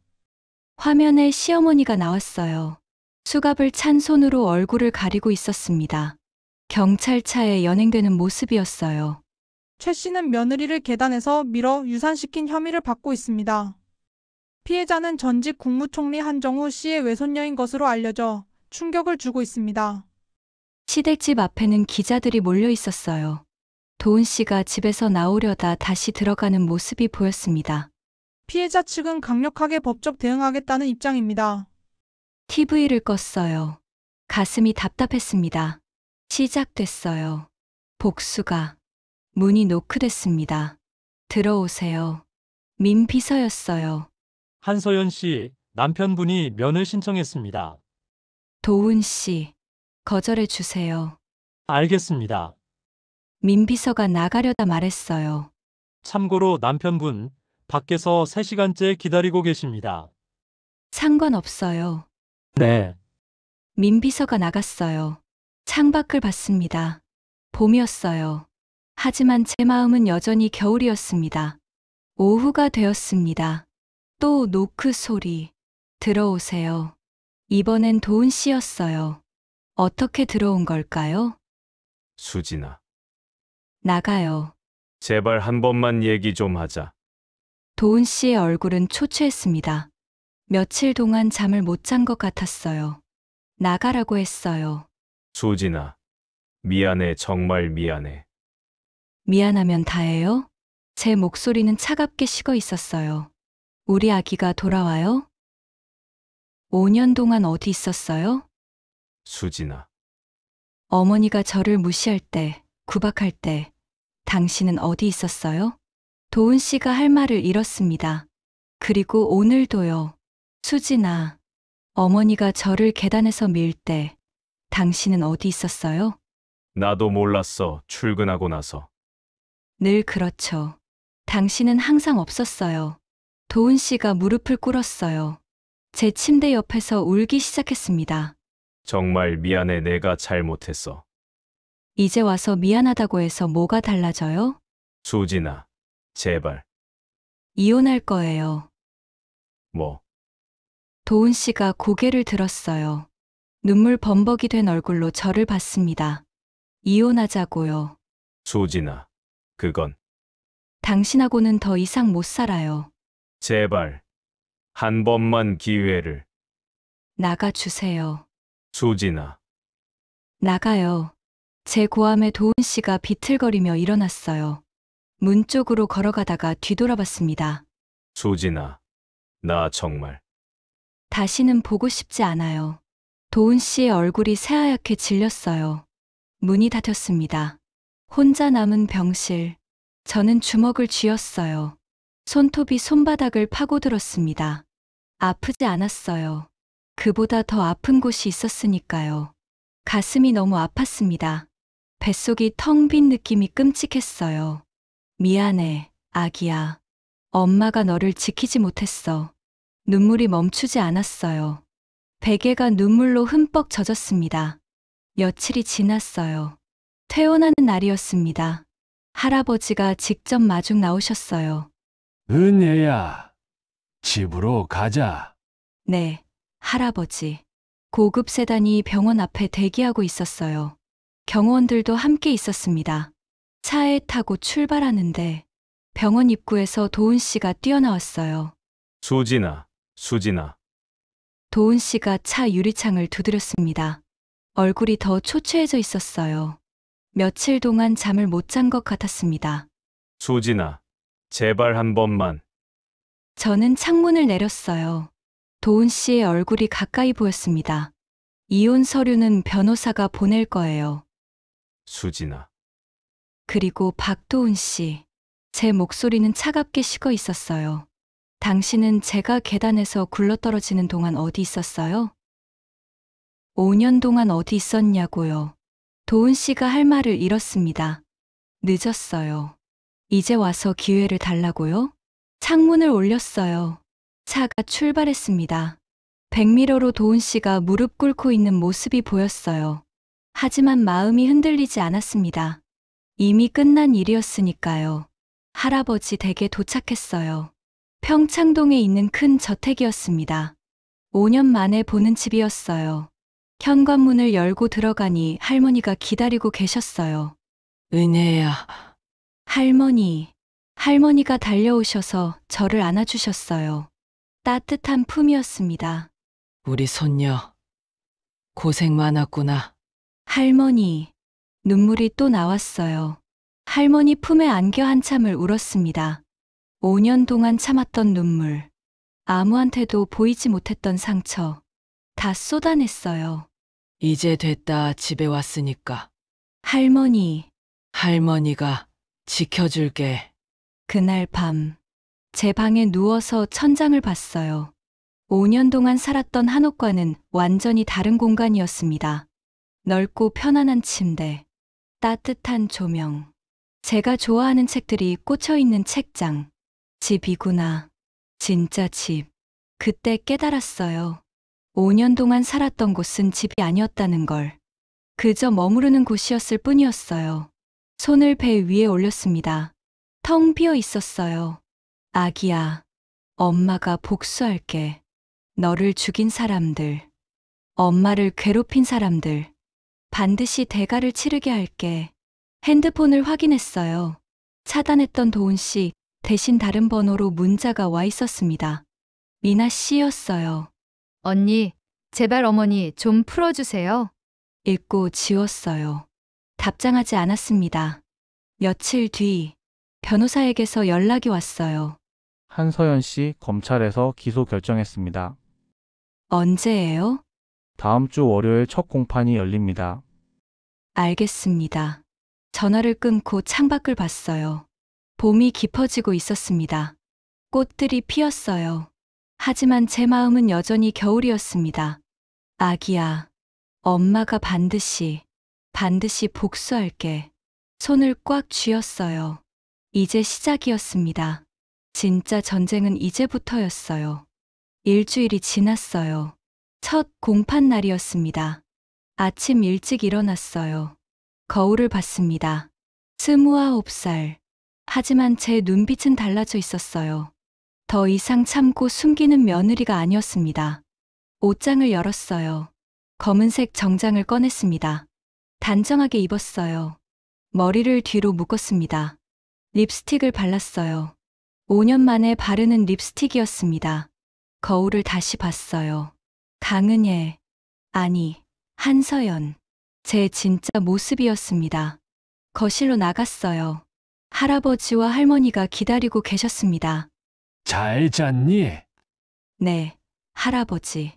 화면에 시어머니가 나왔어요. 수갑을 찬 손으로 얼굴을 가리고 있었습니다. 경찰차에 연행되는 모습이었어요. 최 씨는 며느리를 계단에서 밀어 유산시킨 혐의를 받고 있습니다. 피해자는 전직 국무총리 한정우 씨의 외손녀인 것으로 알려져 충격을 주고 있습니다. 시댁집 앞에는 기자들이 몰려 있었어요. 도은 씨가 집에서 나오려다 다시 들어가는 모습이 보였습니다. 피해자 측은 강력하게 법적 대응하겠다는 입장입니다. TV를 껐어요. 가슴이 답답했습니다. 시작됐어요. 복수가. 문이 노크됐습니다. 들어오세요. 민 비서였어요. 한서연 씨, 남편분이 면을 신청했습니다. 도은 씨, 거절해 주세요. 알겠습니다. 민 비서가 나가려다 말했어요. 참고로 남편분, 밖에서 3시간째 기다리고 계십니다. 상관없어요. 네. 민 비서가 나갔어요. 창밖을 봤습니다. 봄이었어요. 하지만 제 마음은 여전히 겨울이었습니다. 오후가 되었습니다. 또 노크 소리. 들어오세요. 이번엔 도은 씨였어요. 어떻게 들어온 걸까요? 수진아, 나가요. 제발 한 번만 얘기 좀 하자. 도은 씨의 얼굴은 초췌했습니다. 며칠 동안 잠을 못 잔 것 같았어요. 나가라고 했어요. 수진아, 미안해, 정말 미안해. 미안하면 다예요? 제 목소리는 차갑게 식어 있었어요. 우리 아기가 돌아와요? 5년 동안 어디 있었어요? 수진아, 어머니가 저를 무시할 때, 구박할 때, 당신은 어디 있었어요? 도은 씨가 할 말을 잃었습니다. 그리고 오늘도요. 수진아, 어머니가 저를 계단에서 밀 때, 당신은 어디 있었어요? 나도 몰랐어, 출근하고 나서. 늘 그렇죠. 당신은 항상 없었어요. 도은 씨가 무릎을 꿇었어요. 제 침대 옆에서 울기 시작했습니다. 정말 미안해, 내가 잘못했어. 이제 와서 미안하다고 해서 뭐가 달라져요? 수진아, 제발. 이혼할 거예요. 뭐? 도은 씨가 고개를 들었어요. 눈물 범벅이 된 얼굴로 저를 봤습니다. 이혼하자고요. 수진아, 그건. 당신하고는 더 이상 못 살아요. 제발. 한 번만 기회를. 나가주세요. 수진아. 나가요. 제 고함에 도은 씨가 비틀거리며 일어났어요. 문 쪽으로 걸어가다가 뒤돌아봤습니다. 수진아, 나 정말. 다시는 보고 싶지 않아요. 도은 씨의 얼굴이 새하얗게 질렸어요. 문이 닫혔습니다. 혼자 남은 병실. 저는 주먹을 쥐었어요. 손톱이 손바닥을 파고들었습니다. 아프지 않았어요. 그보다 더 아픈 곳이 있었으니까요. 가슴이 너무 아팠습니다. 뱃속이 텅 빈 느낌이 끔찍했어요. 미안해, 아기야. 엄마가 너를 지키지 못했어. 눈물이 멈추지 않았어요. 베개가 눈물로 흠뻑 젖었습니다. 며칠이 지났어요. 퇴원하는 날이었습니다. 할아버지가 직접 마중 나오셨어요. 은혜야, 집으로 가자. 네, 할아버지. 고급 세단이 병원 앞에 대기하고 있었어요. 경호원들도 함께 있었습니다. 차에 타고 출발하는데 병원 입구에서 도은 씨가 뛰어나왔어요. 수진아, 수진아. 도은 씨가 차 유리창을 두드렸습니다. 얼굴이 더 초췌해져 있었어요. 며칠 동안 잠을 못 잔 것 같았습니다. 수진아, 제발 한 번만. 저는 창문을 내렸어요. 도은 씨의 얼굴이 가까이 보였습니다. 이혼 서류는 변호사가 보낼 거예요. 수진아. 그리고 박도은 씨. 제 목소리는 차갑게 식어 있었어요. 당신은 제가 계단에서 굴러떨어지는 동안 어디 있었어요? 5년 동안 어디 있었냐고요. 도은 씨가 할 말을 잃었습니다. 늦었어요. 이제 와서 기회를 달라고요? 창문을 올렸어요. 차가 출발했습니다. 백미러로 도은 씨가 무릎 꿇고 있는 모습이 보였어요. 하지만 마음이 흔들리지 않았습니다. 이미 끝난 일이었으니까요. 할아버지 댁에 도착했어요. 평창동에 있는 큰 저택이었습니다. 5년 만에 보는 집이었어요. 현관문을 열고 들어가니 할머니가 기다리고 계셨어요. 은혜야. 할머니가 달려오셔서 저를 안아주셨어요. 따뜻한 품이었습니다. 우리 손녀, 고생 많았구나. 할머니, 눈물이 또 나왔어요. 할머니 품에 안겨 한참을 울었습니다. 5년 동안 참았던 눈물, 아무한테도 보이지 못했던 상처, 다 쏟아냈어요. 이제 됐다, 집에 왔으니까. 할머니가 지켜줄게. 그날 밤, 제 방에 누워서 천장을 봤어요. 5년 동안 살았던 한옥과는 완전히 다른 공간이었습니다. 넓고 편안한 침대, 따뜻한 조명, 제가 좋아하는 책들이 꽂혀 있는 책장. 집이구나. 진짜 집. 그때 깨달았어요. 5년 동안 살았던 곳은 집이 아니었다는 걸. 그저 머무르는 곳이었을 뿐이었어요. 손을 배 위에 올렸습니다. 텅 비어 있었어요. 아기야, 엄마가 복수할게. 너를 죽인 사람들, 엄마를 괴롭힌 사람들, 반드시 대가를 치르게 할게. 핸드폰을 확인했어요. 차단했던 도훈 씨 대신 다른 번호로 문자가 와 있었습니다. 미나 씨였어요. 언니, 제발 어머니 좀 풀어주세요. 읽고 지웠어요. 답장하지 않았습니다. 며칠 뒤 변호사에게서 연락이 왔어요. 한서연 씨 검찰에서 기소 결정했습니다. 언제예요? 다음 주 월요일 첫 공판이 열립니다. 알겠습니다. 전화를 끊고 창밖을 봤어요. 봄이 깊어지고 있었습니다. 꽃들이 피었어요. 하지만 제 마음은 여전히 겨울이었습니다. 아기야, 엄마가 반드시 복수할게. 손을 꽉 쥐었어요. 이제 시작이었습니다. 진짜 전쟁은 이제부터였어요. 일주일이 지났어요. 첫 공판 날이었습니다. 아침 일찍 일어났어요. 거울을 봤습니다. 29살. 하지만 제 눈빛은 달라져 있었어요. 더 이상 참고 숨기는 며느리가 아니었습니다. 옷장을 열었어요. 검은색 정장을 꺼냈습니다. 단정하게 입었어요. 머리를 뒤로 묶었습니다. 립스틱을 발랐어요. 5년 만에 바르는 립스틱이었습니다. 거울을 다시 봤어요. 강은혜, 아니, 한서연. 제 진짜 모습이었습니다. 거실로 나갔어요. 할아버지와 할머니가 기다리고 계셨습니다. 잘 잤니? 네, 할아버지.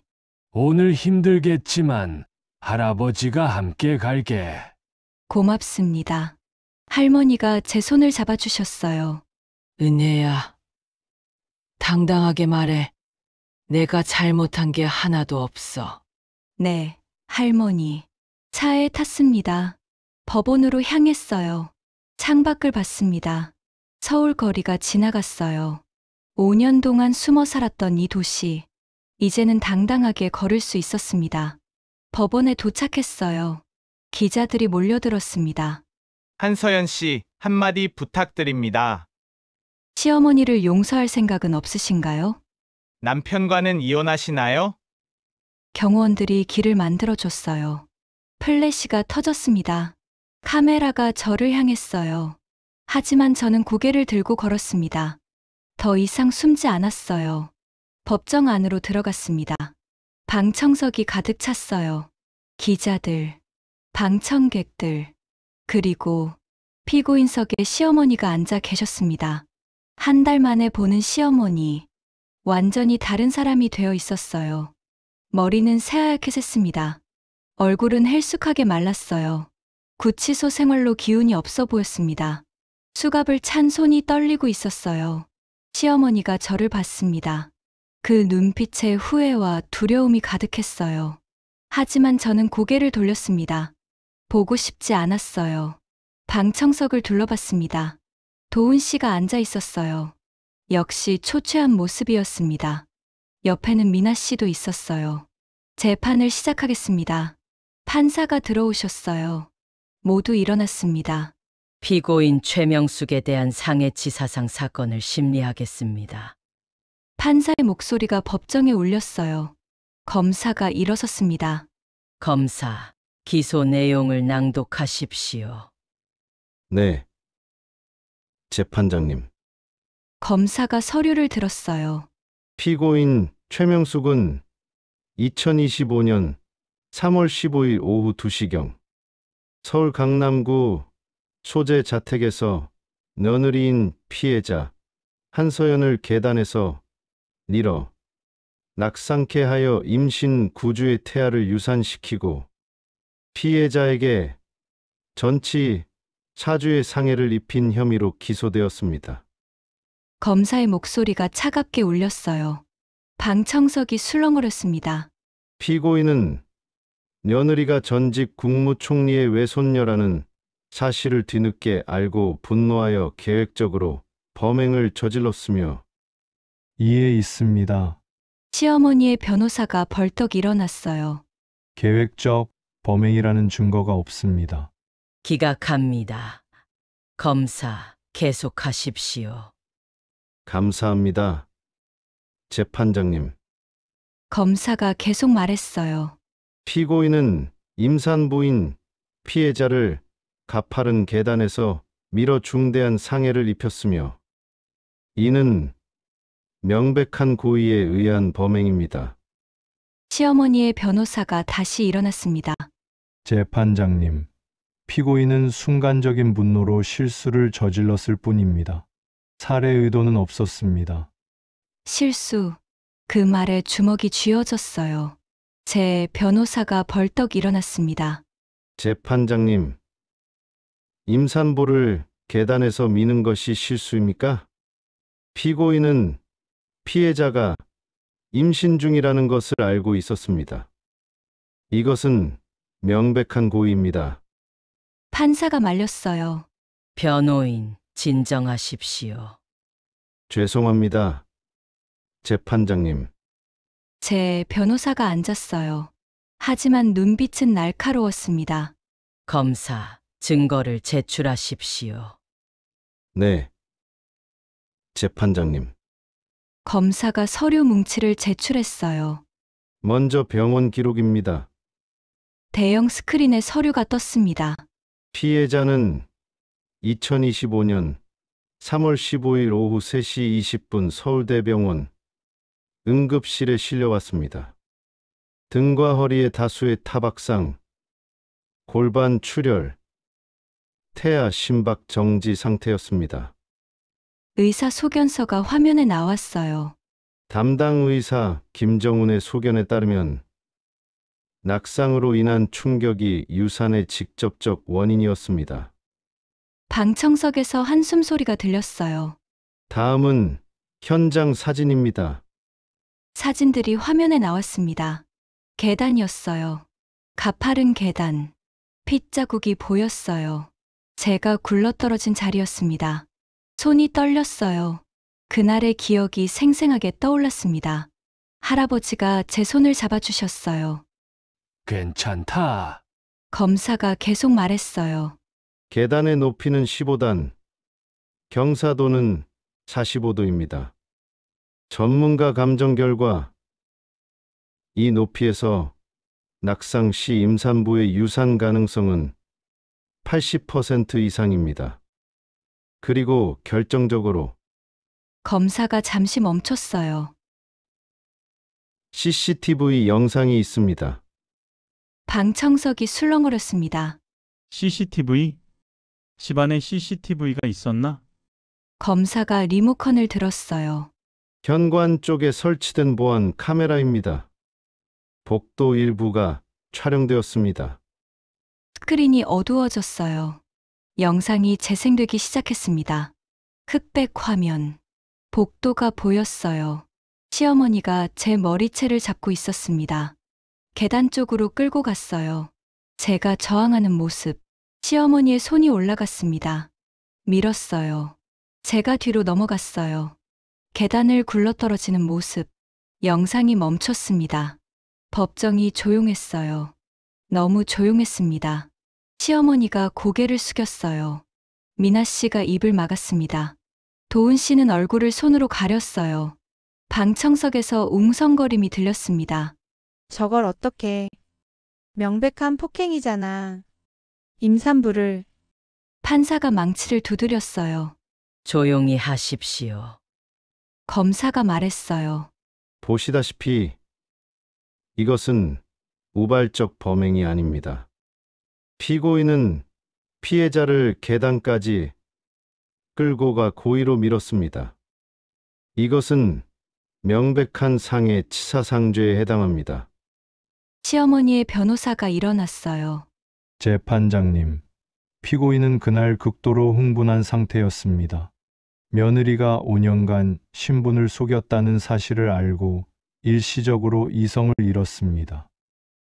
오늘 힘들겠지만 할아버지가 함께 갈게. 고맙습니다. 할머니가 제 손을 잡아주셨어요. 은혜야, 당당하게 말해. 내가 잘못한 게 하나도 없어. 네, 할머니. 차에 탔습니다. 법원으로 향했어요. 창밖을 봤습니다. 서울 거리가 지나갔어요. 5년 동안 숨어 살았던 이 도시. 이제는 당당하게 걸을 수 있었습니다. 법원에 도착했어요. 기자들이 몰려들었습니다. 한서연 씨, 한마디 부탁드립니다. 시어머니를 용서할 생각은 없으신가요? 남편과는 이혼하시나요? 경호원들이 길을 만들어줬어요. 플래시가 터졌습니다. 카메라가 저를 향했어요. 하지만 저는 고개를 들고 걸었습니다. 더 이상 숨지 않았어요. 법정 안으로 들어갔습니다. 방청석이 가득 찼어요. 기자들, 방청객들, 그리고 피고인석에 시어머니가 앉아 계셨습니다. 한 달 만에 보는 시어머니, 완전히 다른 사람이 되어 있었어요. 머리는 새하얗게 샜습니다. 얼굴은 헬쑥하게 말랐어요. 구치소 생활로 기운이 없어 보였습니다. 수갑을 찬 손이 떨리고 있었어요. 시어머니가 저를 봤습니다. 그 눈빛에 후회와 두려움이 가득했어요. 하지만 저는 고개를 돌렸습니다. 보고 싶지 않았어요. 방청석을 둘러봤습니다. 도훈 씨가 앉아 있었어요. 역시 초췌한 모습이었습니다. 옆에는 미나 씨도 있었어요. 재판을 시작하겠습니다. 판사가 들어오셨어요. 모두 일어났습니다. 피고인 최명숙에 대한 상해치사상 사건을 심리하겠습니다. 판사의 목소리가 법정에 울렸어요. 검사가 일어섰습니다. 검사, 기소 내용을 낭독하십시오. 네. 재판장님. 검사가 서류를 들었어요. 피고인 최명숙은 2025년 3월 15일 오후 2시경 서울 강남구 소재 자택에서 며느리인 피해자 한서연을 계단에서 밀어 낙상케 하여 임신 9주의 태아를 유산시키고 피해자에게 전치 4주의 상해를 입힌 혐의로 기소되었습니다. 검사의 목소리가 차갑게 울렸어요. 방청석이 술렁거렸습니다. 피고인은 며느리가 전직 국무총리의 외손녀라는 사실을 뒤늦게 알고 분노하여 계획적으로 범행을 저질렀으며 이해 있습니다. 시어머니의 변호사가 벌떡 일어났어요. 계획적 범행이라는 증거가 없습니다. 기각합니다. 검사, 계속하십시오. 감사합니다. 재판장님. 검사가 계속 말했어요. 피고인은 임산부인 피해자를 가파른 계단에서 밀어 중대한 상해를 입혔으며 이는 명백한 고의에 의한 범행입니다. 시어머니의 변호사가 다시 일어났습니다. 재판장님, 피고인은 순간적인 분노로 실수를 저질렀을 뿐입니다. 살해 의도는 없었습니다. 실수. 그 말에 주먹이 쥐어졌어요. 제 변호사가 벌떡 일어났습니다. 재판장님, 임산부를 계단에서 미는 것이 실수입니까? 피고인은 피해자가 임신 중이라는 것을 알고 있었습니다. 이것은 명백한 고의입니다. 판사가 말렸어요. 변호인, 진정하십시오. 죄송합니다. 재판장님. 제 변호사가 앉았어요. 하지만 눈빛은 날카로웠습니다. 검사, 증거를 제출하십시오. 네. 재판장님. 검사가 서류 뭉치를 제출했어요. 먼저 병원 기록입니다. 대형 스크린에 서류가 떴습니다. 피해자는 2025년 3월 15일 오후 3시 20분 서울대병원 응급실에 실려왔습니다. 등과 허리에 다수의 타박상, 골반 출혈, 태아 심박 정지 상태였습니다. 의사 소견서가 화면에 나왔어요. 담당 의사 김정훈의 소견에 따르면 낙상으로 인한 충격이 유산의 직접적 원인이었습니다. 방청석에서 한숨 소리가 들렸어요. 다음은 현장 사진입니다. 사진들이 화면에 나왔습니다. 계단이었어요. 가파른 계단. 핏자국이 보였어요. 제가 굴러떨어진 자리였습니다. 손이 떨렸어요. 그날의 기억이 생생하게 떠올랐습니다. 할아버지가 제 손을 잡아주셨어요. 괜찮다. 검사가 계속 말했어요. 계단의 높이는 15단, 경사도는 45도입니다. 전문가 감정 결과 이 높이에서 낙상 시 임산부의 유산 가능성은 80% 이상입니다. 그리고 결정적으로 검사가 잠시 멈췄어요. CCTV 영상이 있습니다. 방청석이 술렁거렸습니다. CCTV? 집안에 CCTV가 있었나? 검사가 리모컨을 들었어요. 현관 쪽에 설치된 보안 카메라입니다. 복도 일부가 촬영되었습니다. 스크린이 어두워졌어요. 영상이 재생되기 시작했습니다. 흑백 화면. 복도가 보였어요. 시어머니가 제 머리채를 잡고 있었습니다. 계단 쪽으로 끌고 갔어요. 제가 저항하는 모습. 시어머니의 손이 올라갔습니다. 밀었어요. 제가 뒤로 넘어갔어요. 계단을 굴러떨어지는 모습. 영상이 멈췄습니다. 법정이 조용했어요. 너무 조용했습니다. 시어머니가 고개를 숙였어요. 미나 씨가 입을 막았습니다. 도은 씨는 얼굴을 손으로 가렸어요. 방청석에서 웅성거림이 들렸습니다. 저걸 어떻게. 명백한 폭행이잖아. 임산부를. 판사가 망치를 두드렸어요. 조용히 하십시오. 검사가 말했어요. 보시다시피 이것은 우발적 범행이 아닙니다. 피고인은 피해자를 계단까지 끌고 가 고의로 밀었습니다. 이것은 명백한 상해 치사상죄에 해당합니다. 시어머니의 변호사가 일어났어요. 재판장님, 피고인은 그날 극도로 흥분한 상태였습니다. 며느리가 5년간 신분을 속였다는 사실을 알고 일시적으로 이성을 잃었습니다.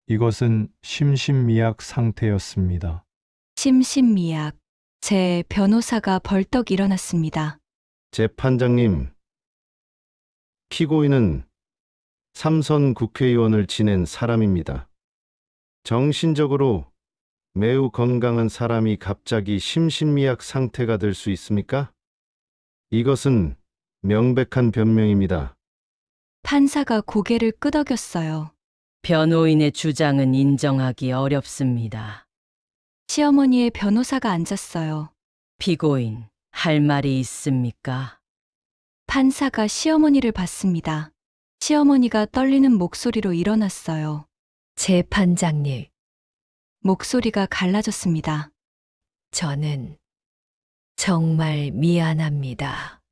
이것은 심신미약 상태였습니다. 심신미약. 제 변호사가 벌떡 일어났습니다. 재판장님, 피고인은 3선 국회의원을 지낸 사람입니다. 정신적으로 매우 건강한 사람이 갑자기 심신미약 상태가 될 수 있습니까? 이것은 명백한 변명입니다. 판사가 고개를 끄덕였어요. 변호인의 주장은 인정하기 어렵습니다. 시어머니의 변호사가 앉았어요. 피고인, 할 말이 있습니까? 판사가 시어머니를 봤습니다. 시어머니가 떨리는 목소리로 일어났어요. 재판장님, 목소리가 갈라졌습니다. 저는 정말 미안합니다.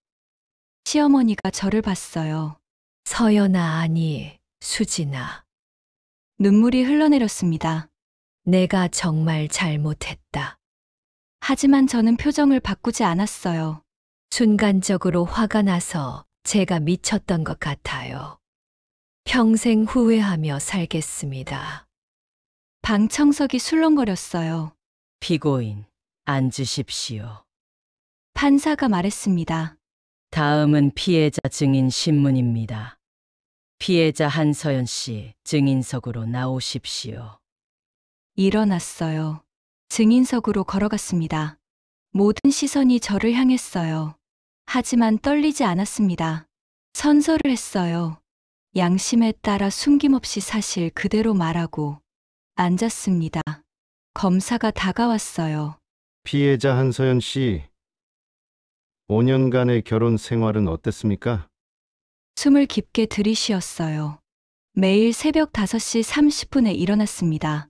시어머니가 저를 봤어요. 서연아 아니, 수진아. 눈물이 흘러내렸습니다. 내가 정말 잘못했다. 하지만 저는 표정을 바꾸지 않았어요. 순간적으로 화가 나서 제가 미쳤던 것 같아요. 평생 후회하며 살겠습니다. 방청석이 술렁거렸어요. 피고인, 앉으십시오. 판사가 말했습니다. 다음은 피해자 증인 신문입니다. 피해자 한서연 씨 증인석으로 나오십시오. 일어났어요. 증인석으로 걸어갔습니다. 모든 시선이 저를 향했어요. 하지만 떨리지 않았습니다. 선서를 했어요. 양심에 따라 숨김없이 사실 그대로 말하고 앉았습니다. 검사가 다가왔어요. 피해자 한서연 씨, 5년간의 결혼 생활은 어땠습니까? 숨을 깊게 들이쉬었어요. 매일 새벽 5시 30분에 일어났습니다.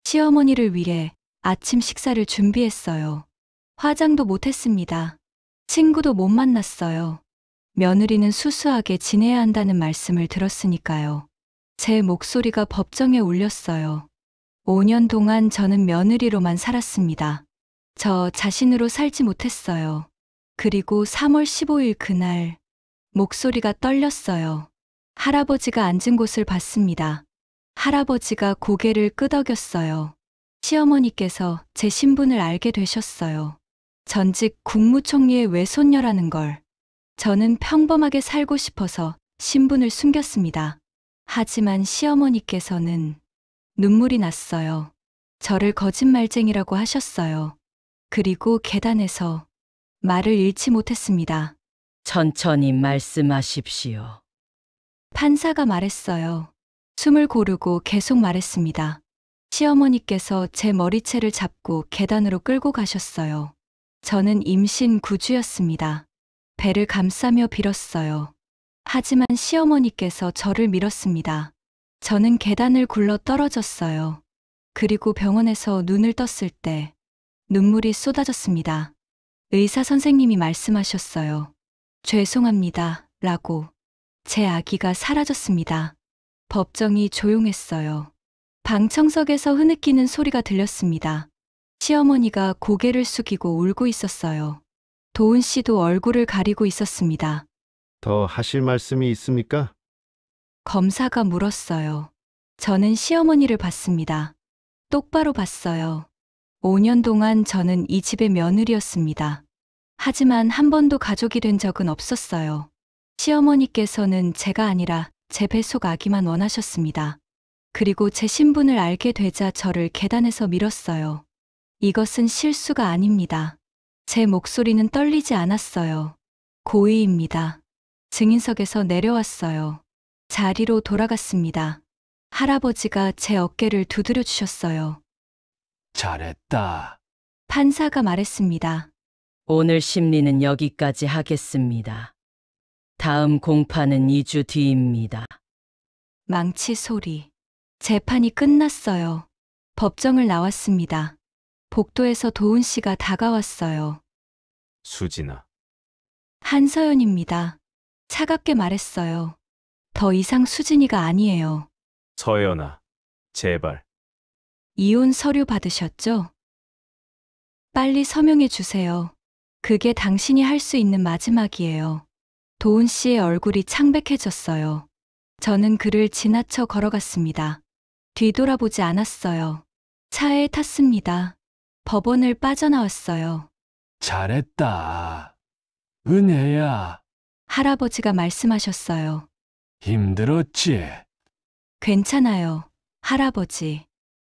시어머니를 위해 아침 식사를 준비했어요. 화장도 못했습니다. 친구도 못 만났어요. 며느리는 수수하게 지내야 한다는 말씀을 들었으니까요. 제 목소리가 법정에 울렸어요. 5년 동안 저는 며느리로만 살았습니다. 저 자신으로 살지 못했어요. 그리고 3월 15일 그날 목소리가 떨렸어요. 할아버지가 앉은 곳을 봤습니다. 할아버지가 고개를 끄덕였어요. 시어머니께서 제 신분을 알게 되셨어요. 전직 국무총리의 외손녀라는 걸. 저는 평범하게 살고 싶어서 신분을 숨겼습니다. 하지만 시어머니께서는 눈물이 났어요. 저를 거짓말쟁이라고 하셨어요. 그리고 계단에서 말을 잃지 못했습니다. 천천히 말씀하십시오. 판사가 말했어요. 숨을 고르고 계속 말했습니다. 시어머니께서 제 머리채를 잡고 계단으로 끌고 가셨어요. 저는 임신 9주였습니다. 배를 감싸며 빌었어요. 하지만 시어머니께서 저를 밀었습니다. 저는 계단을 굴러 떨어졌어요. 그리고 병원에서 눈을 떴을 때 눈물이 쏟아졌습니다. 의사 선생님이 말씀하셨어요. 죄송합니다. 라고. 제 아기가 사라졌습니다. 법정이 조용했어요. 방청석에서 흐느끼는 소리가 들렸습니다. 시어머니가 고개를 숙이고 울고 있었어요. 도은 씨도 얼굴을 가리고 있었습니다. 더 하실 말씀이 있습니까? 검사가 물었어요. 저는 시어머니를 봤습니다. 똑바로 봤어요. 5년 동안 저는 이 집의 며느리였습니다. 하지만 한 번도 가족이 된 적은 없었어요. 시어머니께서는 제가 아니라 제 뱃속 아기만 원하셨습니다. 그리고 제 신분을 알게 되자 저를 계단에서 밀었어요. 이것은 실수가 아닙니다. 제 목소리는 떨리지 않았어요. 고의입니다. 증인석에서 내려왔어요. 자리로 돌아갔습니다. 할아버지가 제 어깨를 두드려 주셨어요. 잘했다. 판사가 말했습니다. 오늘 심리는 여기까지 하겠습니다. 다음 공판은 2주 뒤입니다. 망치 소리. 재판이 끝났어요. 법정을 나왔습니다. 복도에서 도훈 씨가 다가왔어요. 수진아, 한서연입니다. 차갑게 말했어요. 더 이상 수진이가 아니에요. 서연아, 제발. 이혼 서류 받으셨죠? 빨리 서명해 주세요. 그게 당신이 할 수 있는 마지막이에요. 도훈 씨의 얼굴이 창백해졌어요. 저는 그를 지나쳐 걸어갔습니다. 뒤돌아보지 않았어요. 차에 탔습니다. 법원을 빠져나왔어요. 잘했다. 은혜야, 할아버지가 말씀하셨어요. 힘들었지? 괜찮아요, 할아버지.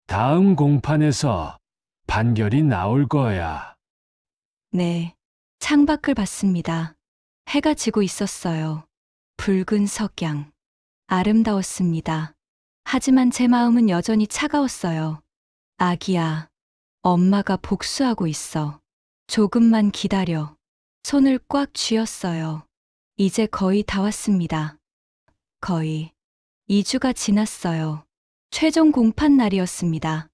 다음 공판에서 판결이 나올 거야. 네. 창밖을 봤습니다. 해가 지고 있었어요. 붉은 석양. 아름다웠습니다. 하지만 제 마음은 여전히 차가웠어요. 아기야, 엄마가 복수하고 있어. 조금만 기다려. 손을 꽉 쥐었어요. 이제 거의 다 왔습니다. 거의 2주가 지났어요. 최종 공판 날이었습니다.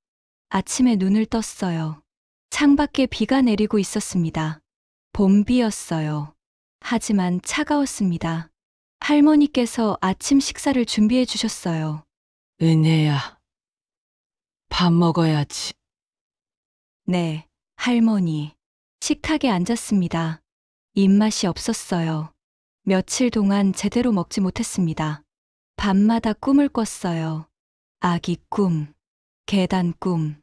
아침에 눈을 떴어요. 창밖에 비가 내리고 있었습니다. 봄비였어요. 하지만 차가웠습니다. 할머니께서 아침 식사를 준비해 주셨어요. 은혜야, 밥 먹어야지. 네, 할머니. 식탁에 앉았습니다. 입맛이 없었어요. 며칠 동안 제대로 먹지 못했습니다. 밤마다 꿈을 꿨어요. 아기 꿈, 계단 꿈.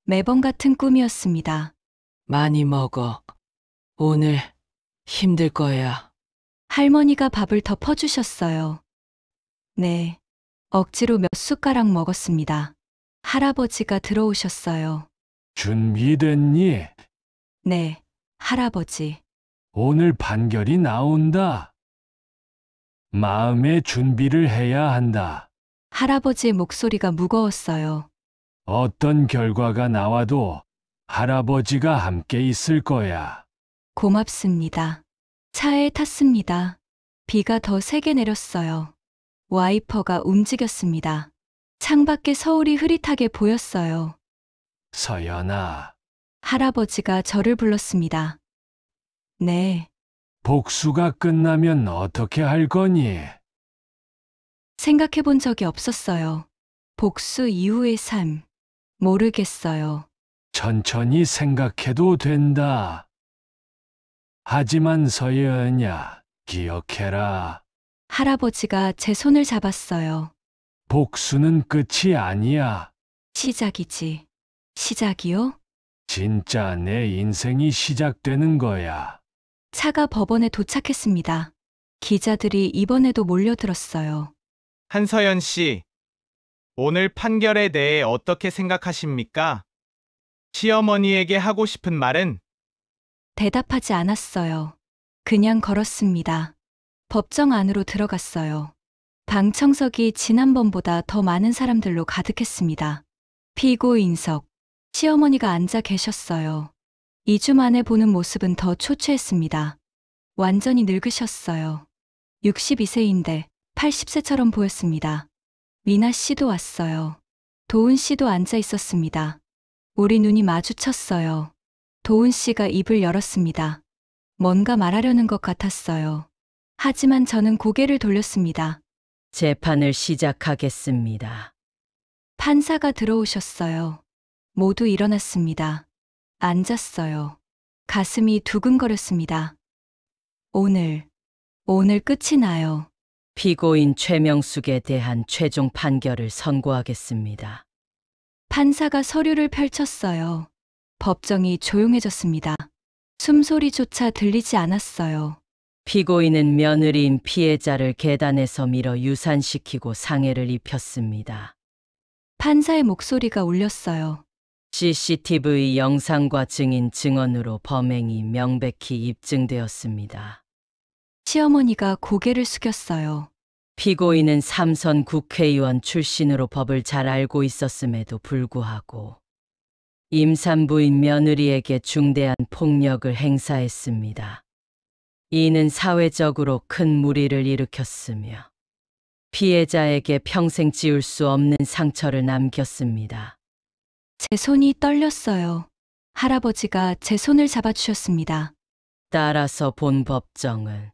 매번 같은 꿈이었습니다. 많이 먹어. 오늘 힘들 거야. 할머니가 밥을 더 퍼주셨어요. 네, 억지로 몇 숟가락 먹었습니다. 할아버지가 들어오셨어요. 준비됐니? 네, 할아버지. 오늘 판결이 나온다. 마음의 준비를 해야 한다. 할아버지의 목소리가 무거웠어요. 어떤 결과가 나와도 할아버지가 함께 있을 거야. 고맙습니다. 차에 탔습니다. 비가 더 세게 내렸어요. 와이퍼가 움직였습니다. 창밖에 서울이 흐릿하게 보였어요. 서연아, 할아버지가 저를 불렀습니다. 네, 복수가 끝나면 어떻게 할 거니? 생각해 본 적이 없었어요. 복수 이후의 삶. 모르겠어요. 천천히 생각해도 된다. 하지만 서연야, 기억해라. 할아버지가 제 손을 잡았어요. 복수는 끝이 아니야. 시작이지. 시작이요? 진짜 내 인생이 시작되는 거야. 차가 법원에 도착했습니다. 기자들이 이번에도 몰려들었어요. 한서연 씨, 오늘 판결에 대해 어떻게 생각하십니까? 시어머니에게 하고 싶은 말은? 대답하지 않았어요. 그냥 걸었습니다. 법정 안으로 들어갔어요. 방청석이 지난번보다 더 많은 사람들로 가득했습니다. 피고인석, 시어머니가 앉아 계셨어요. 2주 만에 보는 모습은 더 초췌했습니다. 완전히 늙으셨어요. 62세인데 80세처럼 보였습니다. 미나 씨도 왔어요. 도훈 씨도 앉아 있었습니다. 우리 눈이 마주쳤어요. 도훈 씨가 입을 열었습니다. 뭔가 말하려는 것 같았어요. 하지만 저는 고개를 돌렸습니다. 재판을 시작하겠습니다. 판사가 들어오셨어요. 모두 일어났습니다. 앉았어요. 가슴이 두근거렸습니다. 오늘 끝이 나요. 피고인 최명숙에 대한 최종 판결을 선고하겠습니다. 판사가 서류를 펼쳤어요. 법정이 조용해졌습니다. 숨소리조차 들리지 않았어요. 피고인은 며느리인 피해자를 계단에서 밀어 유산시키고 상해를 입혔습니다. 판사의 목소리가 울렸어요. CCTV 영상과 증인 증언으로 범행이 명백히 입증되었습니다. 시어머니가 고개를 숙였어요. 피고인은 삼선 국회의원 출신으로 법을 잘 알고 있었음에도 불구하고 임산부인 며느리에게 중대한 폭력을 행사했습니다. 이는 사회적으로 큰 물의를 일으켰으며 피해자에게 평생 지울 수 없는 상처를 남겼습니다. 제 손이 떨렸어요. 할아버지가 제 손을 잡아주셨습니다. 따라서 본 법정은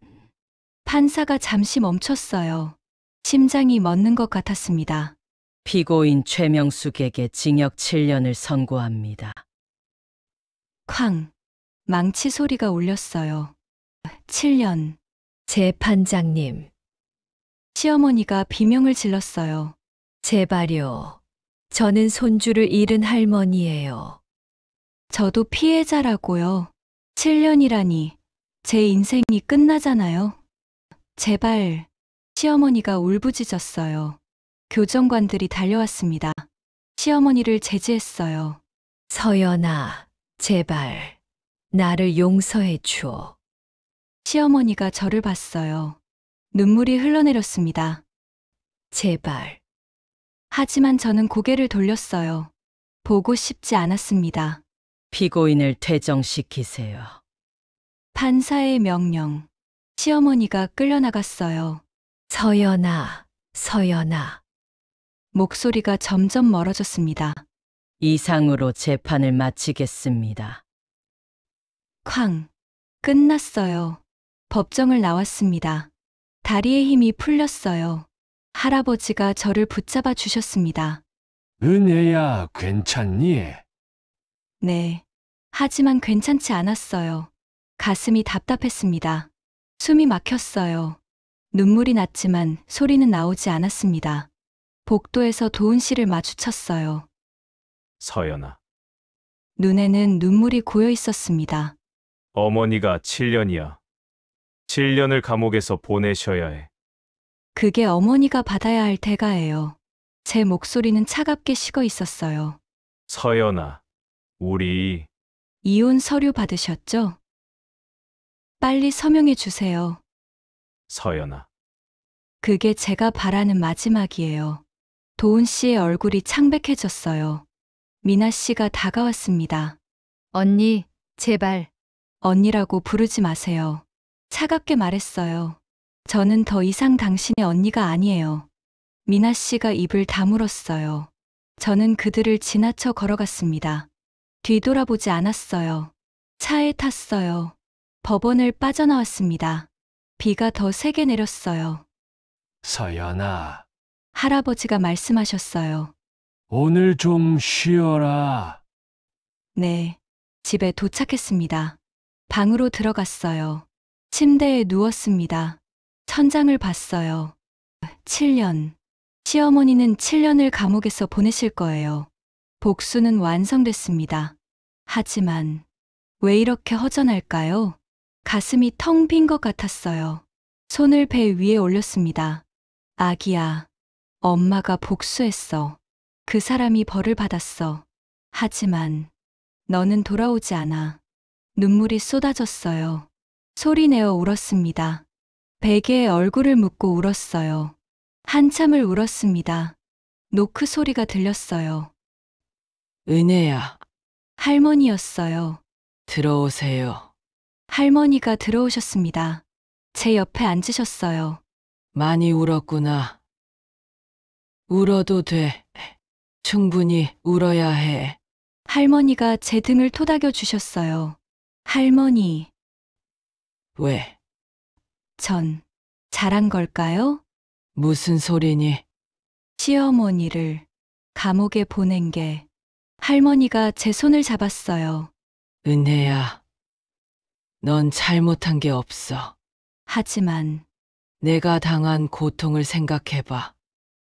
판사가 잠시 멈췄어요. 심장이 멎는 것 같았습니다. 피고인 최명숙에게 징역 7년을 선고합니다. 쾅! 망치 소리가 울렸어요. 7년. 재판장님, 시어머니가 비명을 질렀어요. 제발요. 저는 손주를 잃은 할머니예요. 저도 피해자라고요. 7년이라니. 제 인생이 끝나잖아요. 제발. 시어머니가 울부짖었어요. 교정관들이 달려왔습니다. 시어머니를 제지했어요. 서연아, 제발. 나를 용서해 줘. 시어머니가 저를 봤어요. 눈물이 흘러내렸습니다. 제발. 하지만 저는 고개를 돌렸어요. 보고 싶지 않았습니다. 피고인을 퇴정시키세요. 판사의 명령. 시어머니가 끌려나갔어요. 서연아, 서연아. 목소리가 점점 멀어졌습니다. 이상으로 재판을 마치겠습니다. 쾅! 끝났어요. 법정을 나왔습니다. 다리에 힘이 풀렸어요. 할아버지가 저를 붙잡아 주셨습니다. 은혜야, 괜찮니? 네. 하지만 괜찮지 않았어요. 가슴이 답답했습니다. 숨이 막혔어요. 눈물이 났지만 소리는 나오지 않았습니다. 복도에서 도훈 씨를 마주쳤어요. 서연아, 눈에는 눈물이 고여 있었습니다. 어머니가 7년이야. 7년을 감옥에서 보내셔야 해. 그게 어머니가 받아야 할 대가예요. 제 목소리는 차갑게 식어 있었어요. 서연아, 우리 이혼 서류 받으셨죠? 빨리 서명해 주세요. 서연아, 그게 제가 바라는 마지막이에요. 도훈 씨의 얼굴이 창백해졌어요. 미나 씨가 다가왔습니다. 언니, 제발. 언니라고 부르지 마세요. 차갑게 말했어요. 저는 더 이상 당신의 언니가 아니에요. 미나 씨가 입을 다물었어요. 저는 그들을 지나쳐 걸어갔습니다. 뒤돌아보지 않았어요. 차에 탔어요. 법원을 빠져나왔습니다. 비가 더 세게 내렸어요. 서연아, 할아버지가 말씀하셨어요. 오늘 좀 쉬어라. 네, 집에 도착했습니다. 방으로 들어갔어요. 침대에 누웠습니다. 천장을 봤어요. 7년. 시어머니는 7년을 감옥에서 보내실 거예요. 복수는 완성됐습니다. 하지만 왜 이렇게 허전할까요? 가슴이 텅 빈 것 같았어요. 손을 배 위에 올렸습니다. 아기야, 엄마가 복수했어. 그 사람이 벌을 받았어. 하지만 너는 돌아오지 않아. 눈물이 쏟아졌어요. 소리내어 울었습니다. 베개에 얼굴을 묻고 울었어요. 한참을 울었습니다. 노크 소리가 들렸어요. 은혜야, 할머니였어요. 들어오세요. 할머니가 들어오셨습니다. 제 옆에 앉으셨어요. 많이 울었구나. 울어도 돼. 충분히 울어야 해. 할머니가 제 등을 토닥여 주셨어요. 할머니. 왜? 전 잘한 걸까요? 무슨 소리니? 시어머니를 감옥에 보낸 게. 할머니가 제 손을 잡았어요. 은혜야, 넌 잘못한 게 없어. 하지만 내가 당한 고통을 생각해봐.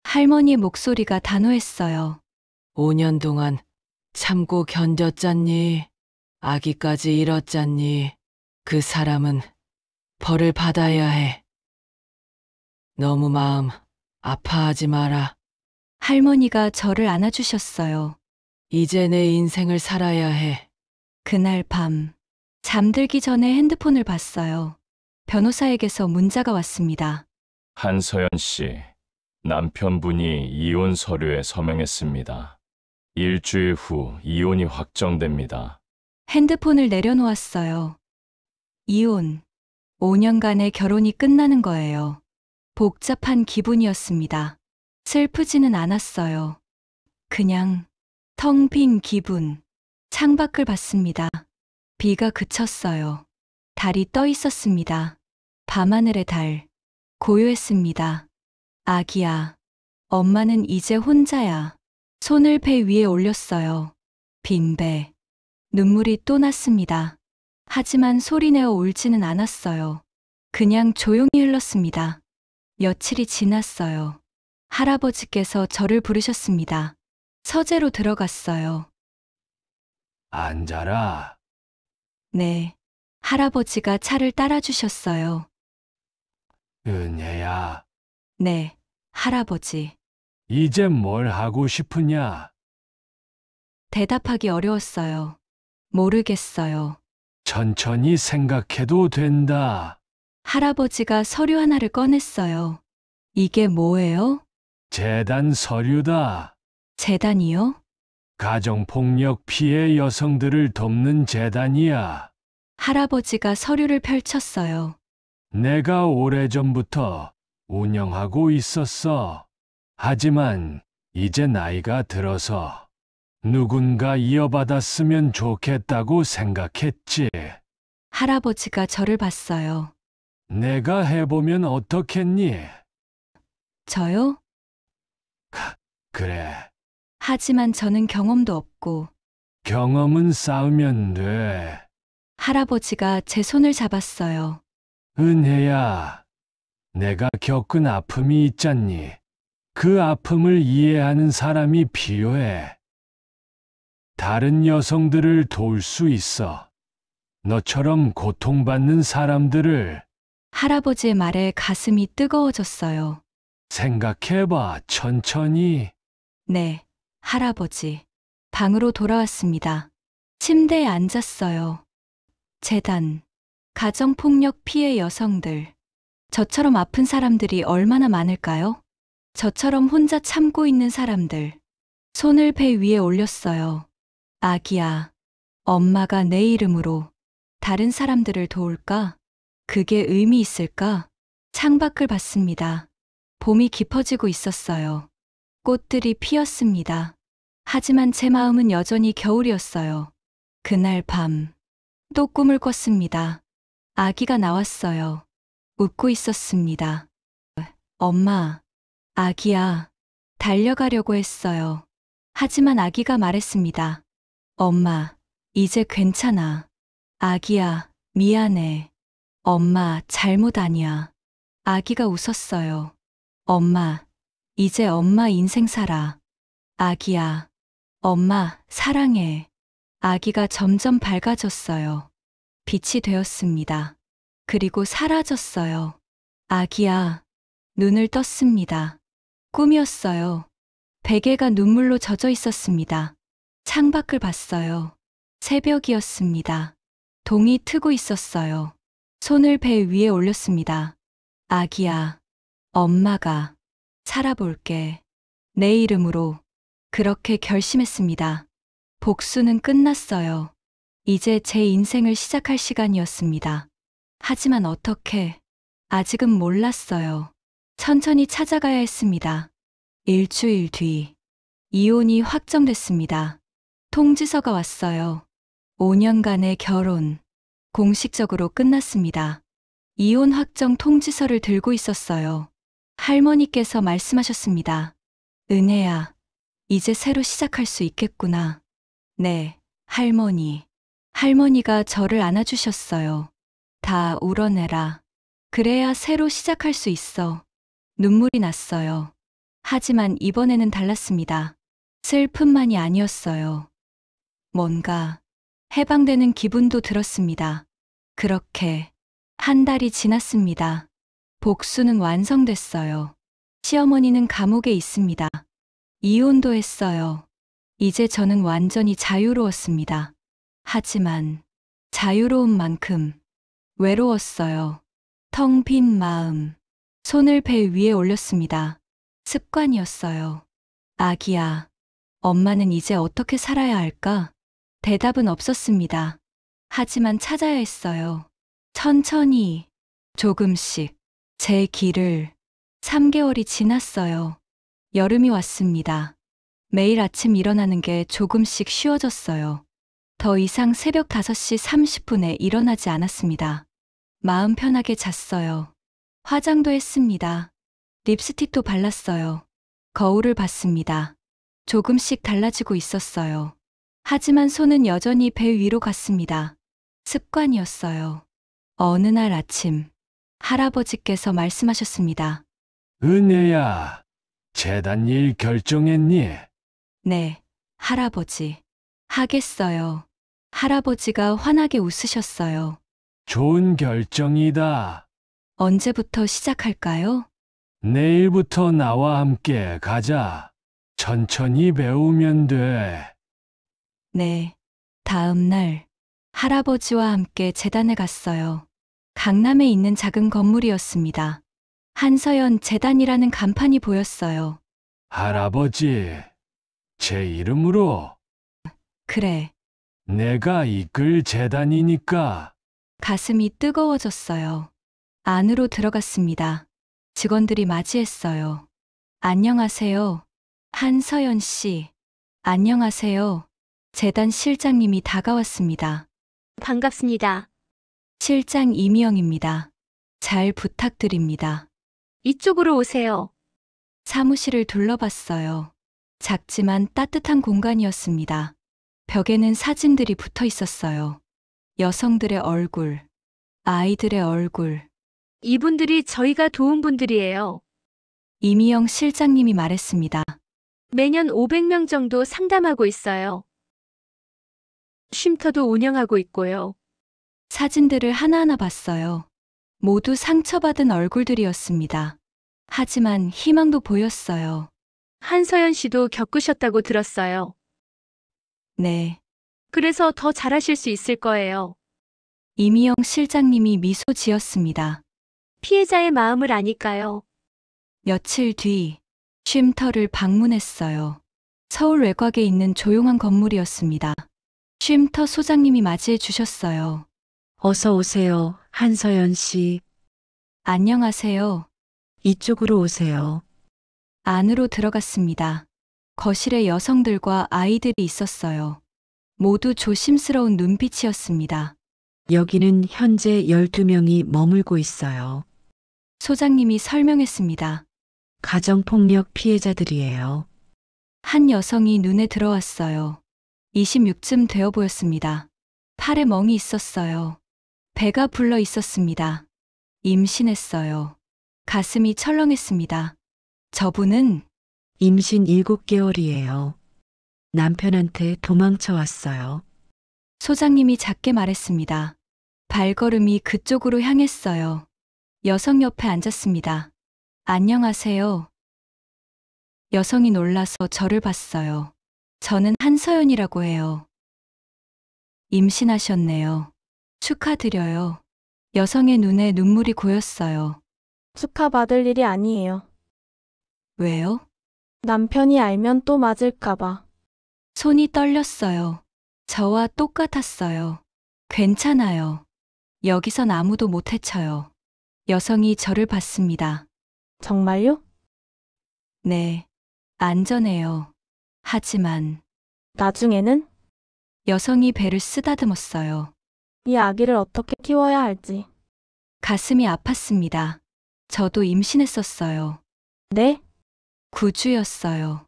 할머니의 목소리가 단호했어요. 5년 동안 참고 견뎠잖니. 아기까지 잃었잖니. 그 사람은 벌을 받아야 해. 너무 마음 아파하지 마라. 할머니가 저를 안아주셨어요. 이제 내 인생을 살아야 해. 그날 밤 잠들기 전에 핸드폰을 봤어요. 변호사에게서 문자가 왔습니다. 한서연 씨, 남편분이 이혼 서류에 서명했습니다. 일주일 후 이혼이 확정됩니다. 핸드폰을 내려놓았어요. 이혼. 5년간의 결혼이 끝나는 거예요. 복잡한 기분이었습니다. 슬프지는 않았어요. 그냥 텅 빈 기분. 창밖을 봤습니다. 비가 그쳤어요. 달이 떠 있었습니다. 밤하늘의 달. 고요했습니다. 아기야. 엄마는 이제 혼자야. 손을 배 위에 올렸어요. 빈 배. 눈물이 또 났습니다. 하지만 소리내어 울지는 않았어요. 그냥 조용히 흘렀습니다. 며칠이 지났어요. 할아버지께서 저를 부르셨습니다. 서재로 들어갔어요. 앉아라. 네. 할아버지가 차를 따라주셨어요. 은혜야, 네, 할아버지. 이제 뭘 하고 싶으냐? 대답하기 어려웠어요. 모르겠어요. 천천히 생각해도 된다. 할아버지가 서류 하나를 꺼냈어요. 이게 뭐예요? 재단 서류다. 재단이요? 가정폭력 피해 여성들을 돕는 재단이야. 할아버지가 서류를 펼쳤어요. 내가 오래전부터 운영하고 있었어. 하지만 이제 나이가 들어서 누군가 이어받았으면 좋겠다고 생각했지. 할아버지가 저를 봤어요. 내가 해보면 어떻겠니? 저요? 그래. 하지만 저는 경험도 없고. 경험은 쌓으면 돼. 할아버지가 제 손을 잡았어요. 은혜야, 내가 겪은 아픔이 있잖니. 그 아픔을 이해하는 사람이 필요해. 다른 여성들을 도울 수 있어. 너처럼 고통받는 사람들을. 할아버지의 말에 가슴이 뜨거워졌어요. 생각해봐, 천천히. 네, 할아버지. 방으로 돌아왔습니다. 침대에 앉았어요. 재단, 가정폭력 피해 여성들. 저처럼 아픈 사람들이 얼마나 많을까요? 저처럼 혼자 참고 있는 사람들. 손을 배 위에 올렸어요. 아기야, 엄마가 내 이름으로 다른 사람들을 도울까? 그게 의미 있을까? 창밖을 봤습니다. 봄이 깊어지고 있었어요. 꽃들이 피었습니다. 하지만 제 마음은 여전히 겨울이었어요. 그날 밤, 또 꿈을 꿨습니다. 아기가 나왔어요. 웃고 있었습니다. 엄마, 아기야, 달려가려고 했어요. 하지만 아기가 말했습니다. 엄마, 이제 괜찮아. 아기야, 미안해. 엄마, 잘못 아니야. 아기가 웃었어요. 엄마, 이제 엄마 인생 살아. 아기야, 엄마, 사랑해. 아기가 점점 밝아졌어요. 빛이 되었습니다. 그리고 사라졌어요. 아기야, 눈을 떴습니다. 꿈이었어요. 베개가 눈물로 젖어 있었습니다. 창밖을 봤어요. 새벽이었습니다. 동이 트고 있었어요. 손을 배 위에 올렸습니다. 아기야, 엄마가 살아볼게. 내 이름으로. 그렇게 결심했습니다. 복수는 끝났어요. 이제 제 인생을 시작할 시간이었습니다. 하지만 어떻게? 아직은 몰랐어요. 천천히 찾아가야 했습니다. 일주일 뒤, 이혼이 확정됐습니다. 통지서가 왔어요. 5년간의 결혼. 공식적으로 끝났습니다. 이혼 확정 통지서를 들고 있었어요. 할머니께서 말씀하셨습니다. 은혜야, 이제 새로 시작할 수 있겠구나. 네, 할머니. 할머니가 저를 안아주셨어요. 다 울어내라. 그래야 새로 시작할 수 있어. 눈물이 났어요. 하지만 이번에는 달랐습니다. 슬픔만이 아니었어요. 뭔가 해방되는 기분도 들었습니다. 그렇게 한 달이 지났습니다. 복수는 완성됐어요. 시어머니는 감옥에 있습니다. 이혼도 했어요. 이제 저는 완전히 자유로웠습니다. 하지만 자유로운 만큼 외로웠어요. 텅 빈 마음. 손을 배 위에 올렸습니다. 습관이었어요. 아기야, 엄마는 이제 어떻게 살아야 할까? 대답은 없었습니다. 하지만 찾아야 했어요. 천천히, 조금씩, 제 길을. 3개월이 지났어요. 여름이 왔습니다. 매일 아침 일어나는 게 조금씩 쉬워졌어요. 더 이상 새벽 5시 30분에 일어나지 않았습니다. 마음 편하게 잤어요. 화장도 했습니다. 립스틱도 발랐어요. 거울을 봤습니다. 조금씩 달라지고 있었어요. 하지만 손은 여전히 배 위로 갔습니다. 습관이었어요. 어느 날 아침, 할아버지께서 말씀하셨습니다. 은혜야, 재단 일 결정했니? 네, 할아버지. 하겠어요. 할아버지가 환하게 웃으셨어요. 좋은 결정이다. 언제부터 시작할까요? 내일부터 나와 함께 가자. 천천히 배우면 돼. 네. 다음 날, 할아버지와 함께 재단에 갔어요. 강남에 있는 작은 건물이었습니다. 한서연 재단이라는 간판이 보였어요. 할아버지, 제 이름으로 그래. 내가 이끌 재단이니까. 가슴이 뜨거워졌어요. 안으로 들어갔습니다. 직원들이 맞이했어요. 안녕하세요. 한서연 씨. 안녕하세요. 재단 실장님이 다가왔습니다. 반갑습니다. 실장 이미영입니다. 잘 부탁드립니다. 이쪽으로 오세요. 사무실을 둘러봤어요. 작지만 따뜻한 공간이었습니다. 벽에는 사진들이 붙어 있었어요. 여성들의 얼굴, 아이들의 얼굴. 이분들이 저희가 도운 분들이에요. 이미영 실장님이 말했습니다. 매년 500명 정도 상담하고 있어요. 쉼터도 운영하고 있고요. 사진들을 하나하나 봤어요. 모두 상처받은 얼굴들이었습니다. 하지만 희망도 보였어요. 한서연 씨도 겪으셨다고 들었어요. 네. 그래서 더 잘하실 수 있을 거예요. 이미영 실장님이 미소 지었습니다. 피해자의 마음을 아니까요. 며칠 뒤 쉼터를 방문했어요. 서울 외곽에 있는 조용한 건물이었습니다. 쉼터 소장님이 맞이해 주셨어요. 어서 오세요, 한서연 씨. 안녕하세요. 이쪽으로 오세요. 안으로 들어갔습니다. 거실에 여성들과 아이들이 있었어요. 모두 조심스러운 눈빛이었습니다. 여기는 현재 12명이 머물고 있어요. 소장님이 설명했습니다. 가정폭력 피해자들이에요. 한 여성이 눈에 들어왔어요. 26쯤 되어 보였습니다. 팔에 멍이 있었어요. 배가 불러 있었습니다. 임신했어요. 가슴이 철렁했습니다. 저분은 임신 7개월이에요. 남편한테 도망쳐 왔어요. 소장님이 작게 말했습니다. 발걸음이 그쪽으로 향했어요. 여성 옆에 앉았습니다. 안녕하세요. 여성이 놀라서 저를 봤어요. 저는 한서연이라고 해요. 임신하셨네요. 축하드려요. 여성의 눈에 눈물이 고였어요. 축하받을 일이 아니에요. 왜요? 남편이 알면 또 맞을까봐. 손이 떨렸어요. 저와 똑같았어요. 괜찮아요. 여기선 아무도 못 해쳐요. 여성이 저를 봤습니다. 정말요? 네. 안전해요. 하지만 나중에는? 여성이 배를 쓰다듬었어요. 이 아기를 어떻게 키워야 할지. 가슴이 아팠습니다. 저도 임신했었어요. 네? 9주였어요.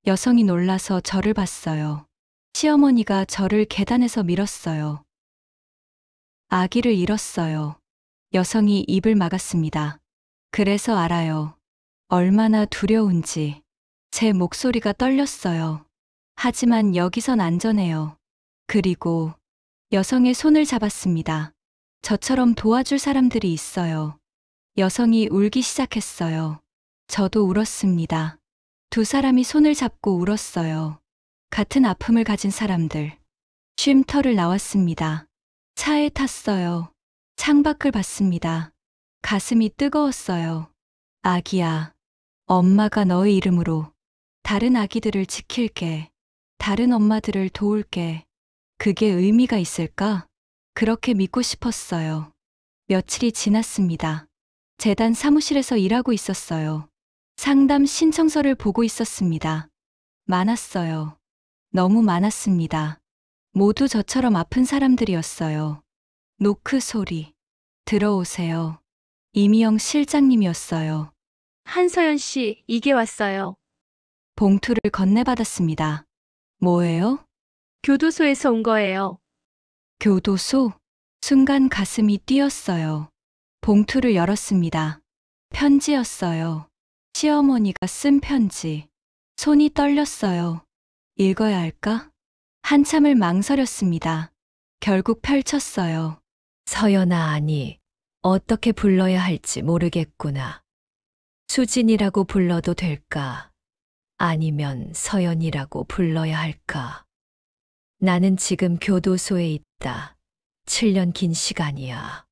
여성이 놀라서 저를 봤어요. 시어머니가 저를 계단에서 밀었어요. 아기를 잃었어요. 여성이 입을 막았습니다. 그래서 알아요. 얼마나 두려운지. 제 목소리가 떨렸어요. 하지만 여기선 안전해요. 그리고 여성의 손을 잡았습니다. 저처럼 도와줄 사람들이 있어요. 여성이 울기 시작했어요. 저도 울었습니다. 두 사람이 손을 잡고 울었어요. 같은 아픔을 가진 사람들. 쉼터를 나왔습니다. 차에 탔어요. 창밖을 봤습니다. 가슴이 뜨거웠어요. 아기야, 엄마가 너의 이름으로 다른 아기들을 지킬게. 다른 엄마들을 도울게. 그게 의미가 있을까? 그렇게 믿고 싶었어요. 며칠이 지났습니다. 재단 사무실에서 일하고 있었어요. 상담 신청서를 보고 있었습니다. 많았어요. 너무 많았습니다. 모두 저처럼 아픈 사람들이었어요. 노크 소리. 들어오세요. 이미영 실장님이었어요. 한서연 씨, 이게 왔어요. 봉투를 건네받았습니다. 뭐예요? 교도소에서 온 거예요. 교도소? 순간 가슴이 뛰었어요. 봉투를 열었습니다. 편지였어요. 시어머니가 쓴 편지. 손이 떨렸어요. 읽어야 할까? 한참을 망설였습니다. 결국 펼쳤어요. 서연아, 아니, 어떻게 불러야 할지 모르겠구나. 수진이라고 불러도 될까? 아니면 서연이라고 불러야 할까? 나는 지금 교도소에 있다. 7년 긴 시간이야.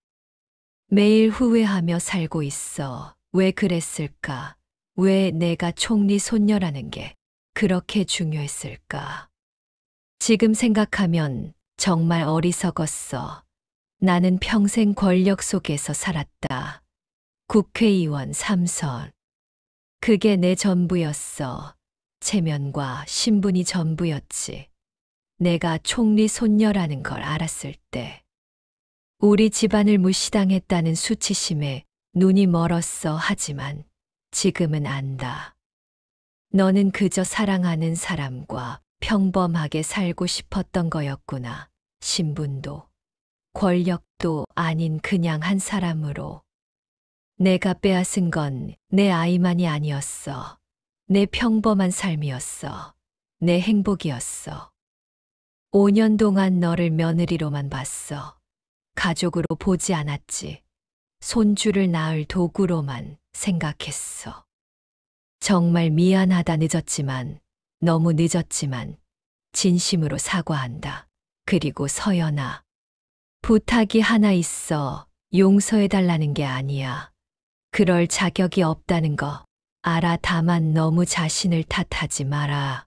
매일 후회하며 살고 있어. 왜 그랬을까? 왜 내가 총리 손녀라는 게 그렇게 중요했을까? 지금 생각하면 정말 어리석었어. 나는 평생 권력 속에서 살았다. 국회의원 3선. 그게 내 전부였어. 체면과 신분이 전부였지. 내가 총리 손녀라는 걸 알았을 때. 우리 집안을 무시당했다는 수치심에 눈이 멀었어. 하지만 지금은 안다. 너는 그저 사랑하는 사람과 평범하게 살고 싶었던 거였구나. 신분도 권력도 아닌 그냥 한 사람으로. 내가 빼앗은 건 내 아이만이 아니었어. 내 평범한 삶이었어. 내 행복이었어. 5년 동안 너를 며느리로만 봤어. 가족으로 보지 않았지. 손주를 낳을 도구로만 생각했어. 정말 미안하다. 늦었지만, 너무 늦었지만, 진심으로 사과한다. 그리고 서연아, 부탁이 하나 있어. 용서해달라는 게 아니야. 그럴 자격이 없다는 거 알아. 다만 너무 자신을 탓하지 마라.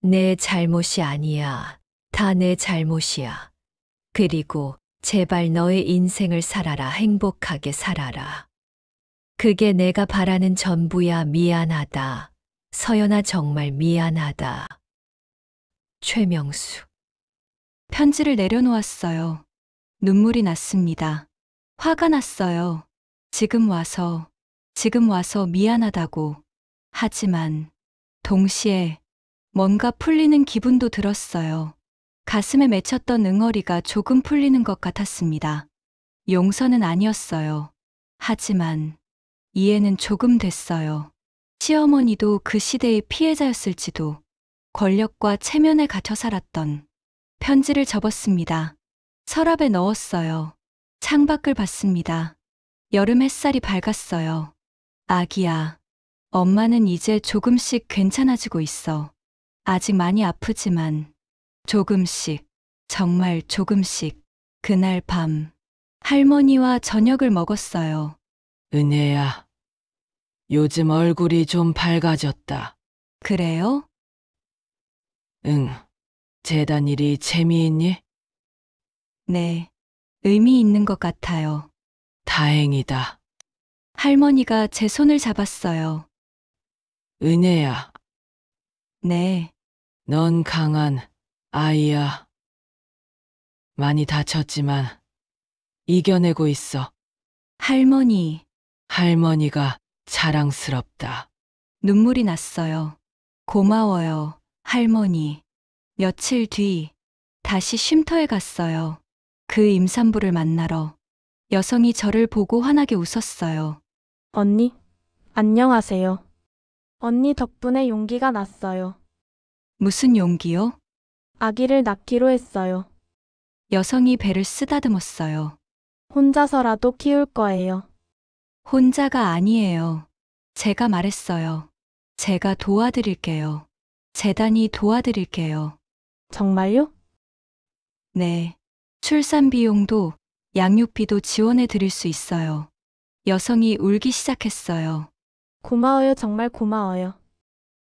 내 잘못이 아니야. 다 내 잘못이야. 그리고 제발 너의 인생을 살아라. 행복하게 살아라. 그게 내가 바라는 전부야. 미안하다. 서연아, 정말 미안하다. 최명수. 편지를 내려놓았어요. 눈물이 났습니다. 화가 났어요. 지금 와서 미안하다고. 하지만 동시에 뭔가 풀리는 기분도 들었어요. 가슴에 맺혔던 응어리가 조금 풀리는 것 같았습니다. 용서는 아니었어요. 하지만 이해는 조금 됐어요. 시어머니도 그 시대의 피해자였을지도. 권력과 체면에 갇혀 살았던. 편지를 접었습니다. 서랍에 넣었어요. 창밖을 봤습니다. 여름 햇살이 밝았어요. 아기야, 엄마는 이제 조금씩 괜찮아지고 있어. 아직 많이 아프지만 조금씩, 정말 조금씩. 그날 밤 할머니와 저녁을 먹었어요. 은혜야, 요즘 얼굴이 좀 밝아졌다. 그래요? 응. 재단 일이 재미있니? 네, 의미 있는 것 같아요. 다행이다. 할머니가 제 손을 잡았어요. 은혜야. 네. 넌 강한 아이야. 많이 다쳤지만 이겨내고 있어. 할머니. 할머니가 자랑스럽다. 눈물이 났어요. 고마워요, 할머니. 며칠 뒤 다시 쉼터에 갔어요. 그 임산부를 만나러. 여성이 저를 보고 환하게 웃었어요. 언니, 안녕하세요. 언니 덕분에 용기가 났어요. 무슨 용기요? 아기를 낳기로 했어요. 여성이 배를 쓰다듬었어요. 혼자서라도 키울 거예요. 혼자가 아니에요. 제가 말했어요. 제가 도와드릴게요. 재단이 도와드릴게요. 정말요? 네. 출산 비용도 양육비도 지원해 드릴 수 있어요. 여성이 울기 시작했어요. 고마워요. 정말 고마워요.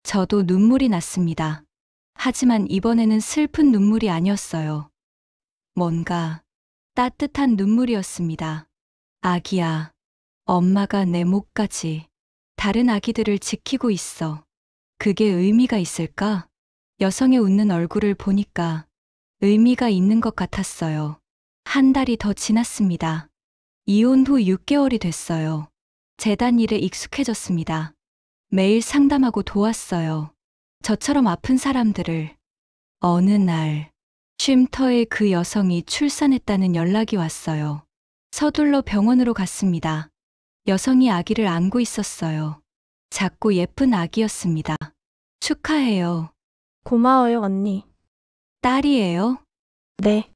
저도 눈물이 났습니다. 하지만 이번에는 슬픈 눈물이 아니었어요. 뭔가 따뜻한 눈물이었습니다. 아기야, 엄마가 내 목까지 다른 아기들을 지키고 있어. 그게 의미가 있을까? 여성의 웃는 얼굴을 보니까 의미가 있는 것 같았어요. 한 달이 더 지났습니다. 이혼 후 6개월이 됐어요. 재단 일에 익숙해졌습니다. 매일 상담하고 도왔어요. 저처럼 아픈 사람들을. 어느 날 쉼터에 그 여성이 출산했다는 연락이 왔어요. 서둘러 병원으로 갔습니다. 여성이 아기를 안고 있었어요. 작고 예쁜 아기였습니다. 축하해요. 고마워요, 언니. 딸이에요? 네.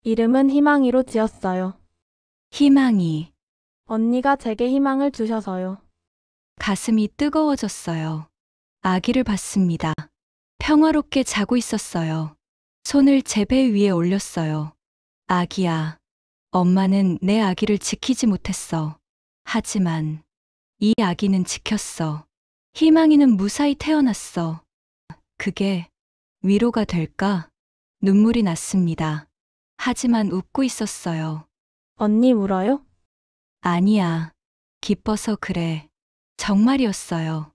이름은 희망이로 지었어요. 희망이. 언니가 제게 희망을 주셔서요. 가슴이 뜨거워졌어요. 아기를 봤습니다. 평화롭게 자고 있었어요. 손을 제 배 위에 올렸어요. 아기야, 엄마는 내 아기를 지키지 못했어. 하지만 이 아기는 지켰어. 희망이는 무사히 태어났어. 그게 위로가 될까? 눈물이 났습니다. 하지만 웃고 있었어요. 언니 울어요? 아니야. 기뻐서 그래. 정말이었어요.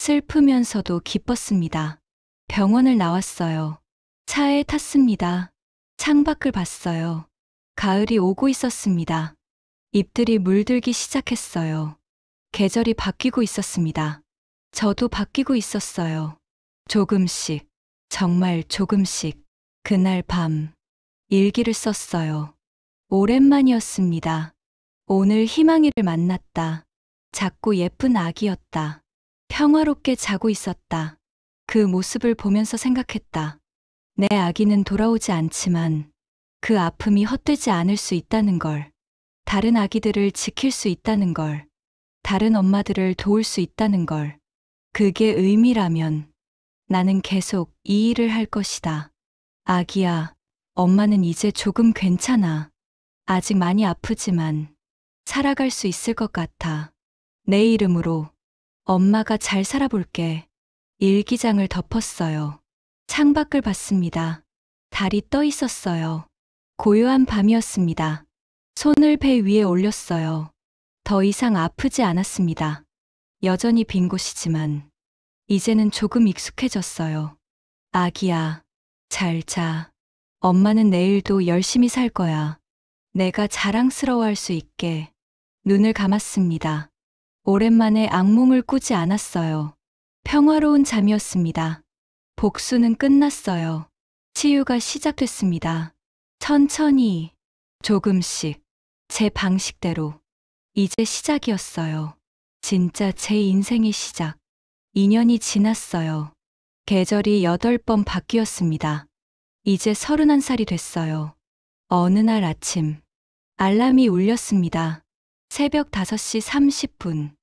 슬프면서도 기뻤습니다. 병원을 나왔어요. 차에 탔습니다. 창밖을 봤어요. 가을이 오고 있었습니다. 잎들이 물들기 시작했어요. 계절이 바뀌고 있었습니다. 저도 바뀌고 있었어요. 조금씩, 정말 조금씩. 그날 밤, 일기를 썼어요. 오랜만이었습니다. 오늘 희망이를 만났다. 작고 예쁜 아기였다. 평화롭게 자고 있었다. 그 모습을 보면서 생각했다. 내 아기는 돌아오지 않지만 그 아픔이 헛되지 않을 수 있다는 걸. 다른 아기들을 지킬 수 있다는 걸. 다른 엄마들을 도울 수 있다는 걸. 그게 의미라면 나는 계속 이 일을 할 것이다. 아기야, 엄마는 이제 조금 괜찮아. 아직 많이 아프지만 살아갈 수 있을 것 같아. 내 이름으로 엄마가 잘 살아볼게. 일기장을 덮었어요. 창밖을 봤습니다. 달이 떠 있었어요. 고요한 밤이었습니다. 손을 배 위에 올렸어요. 더 이상 아프지 않았습니다. 여전히 빈 곳이지만 이제는 조금 익숙해졌어요. 아기야, 잘 자. 엄마는 내일도 열심히 살 거야. 내가 자랑스러워할 수 있게. 눈을 감았습니다. 오랜만에 악몽을 꾸지 않았어요. 평화로운 잠이었습니다. 복수는 끝났어요. 치유가 시작됐습니다. 천천히, 조금씩, 제 방식대로. 이제 시작이었어요. 진짜 제 인생의 시작. 2년이 지났어요. 계절이 8번 바뀌었습니다. 이제 31살이 됐어요. 어느 날 아침, 알람이 울렸습니다. 새벽 5시 30분.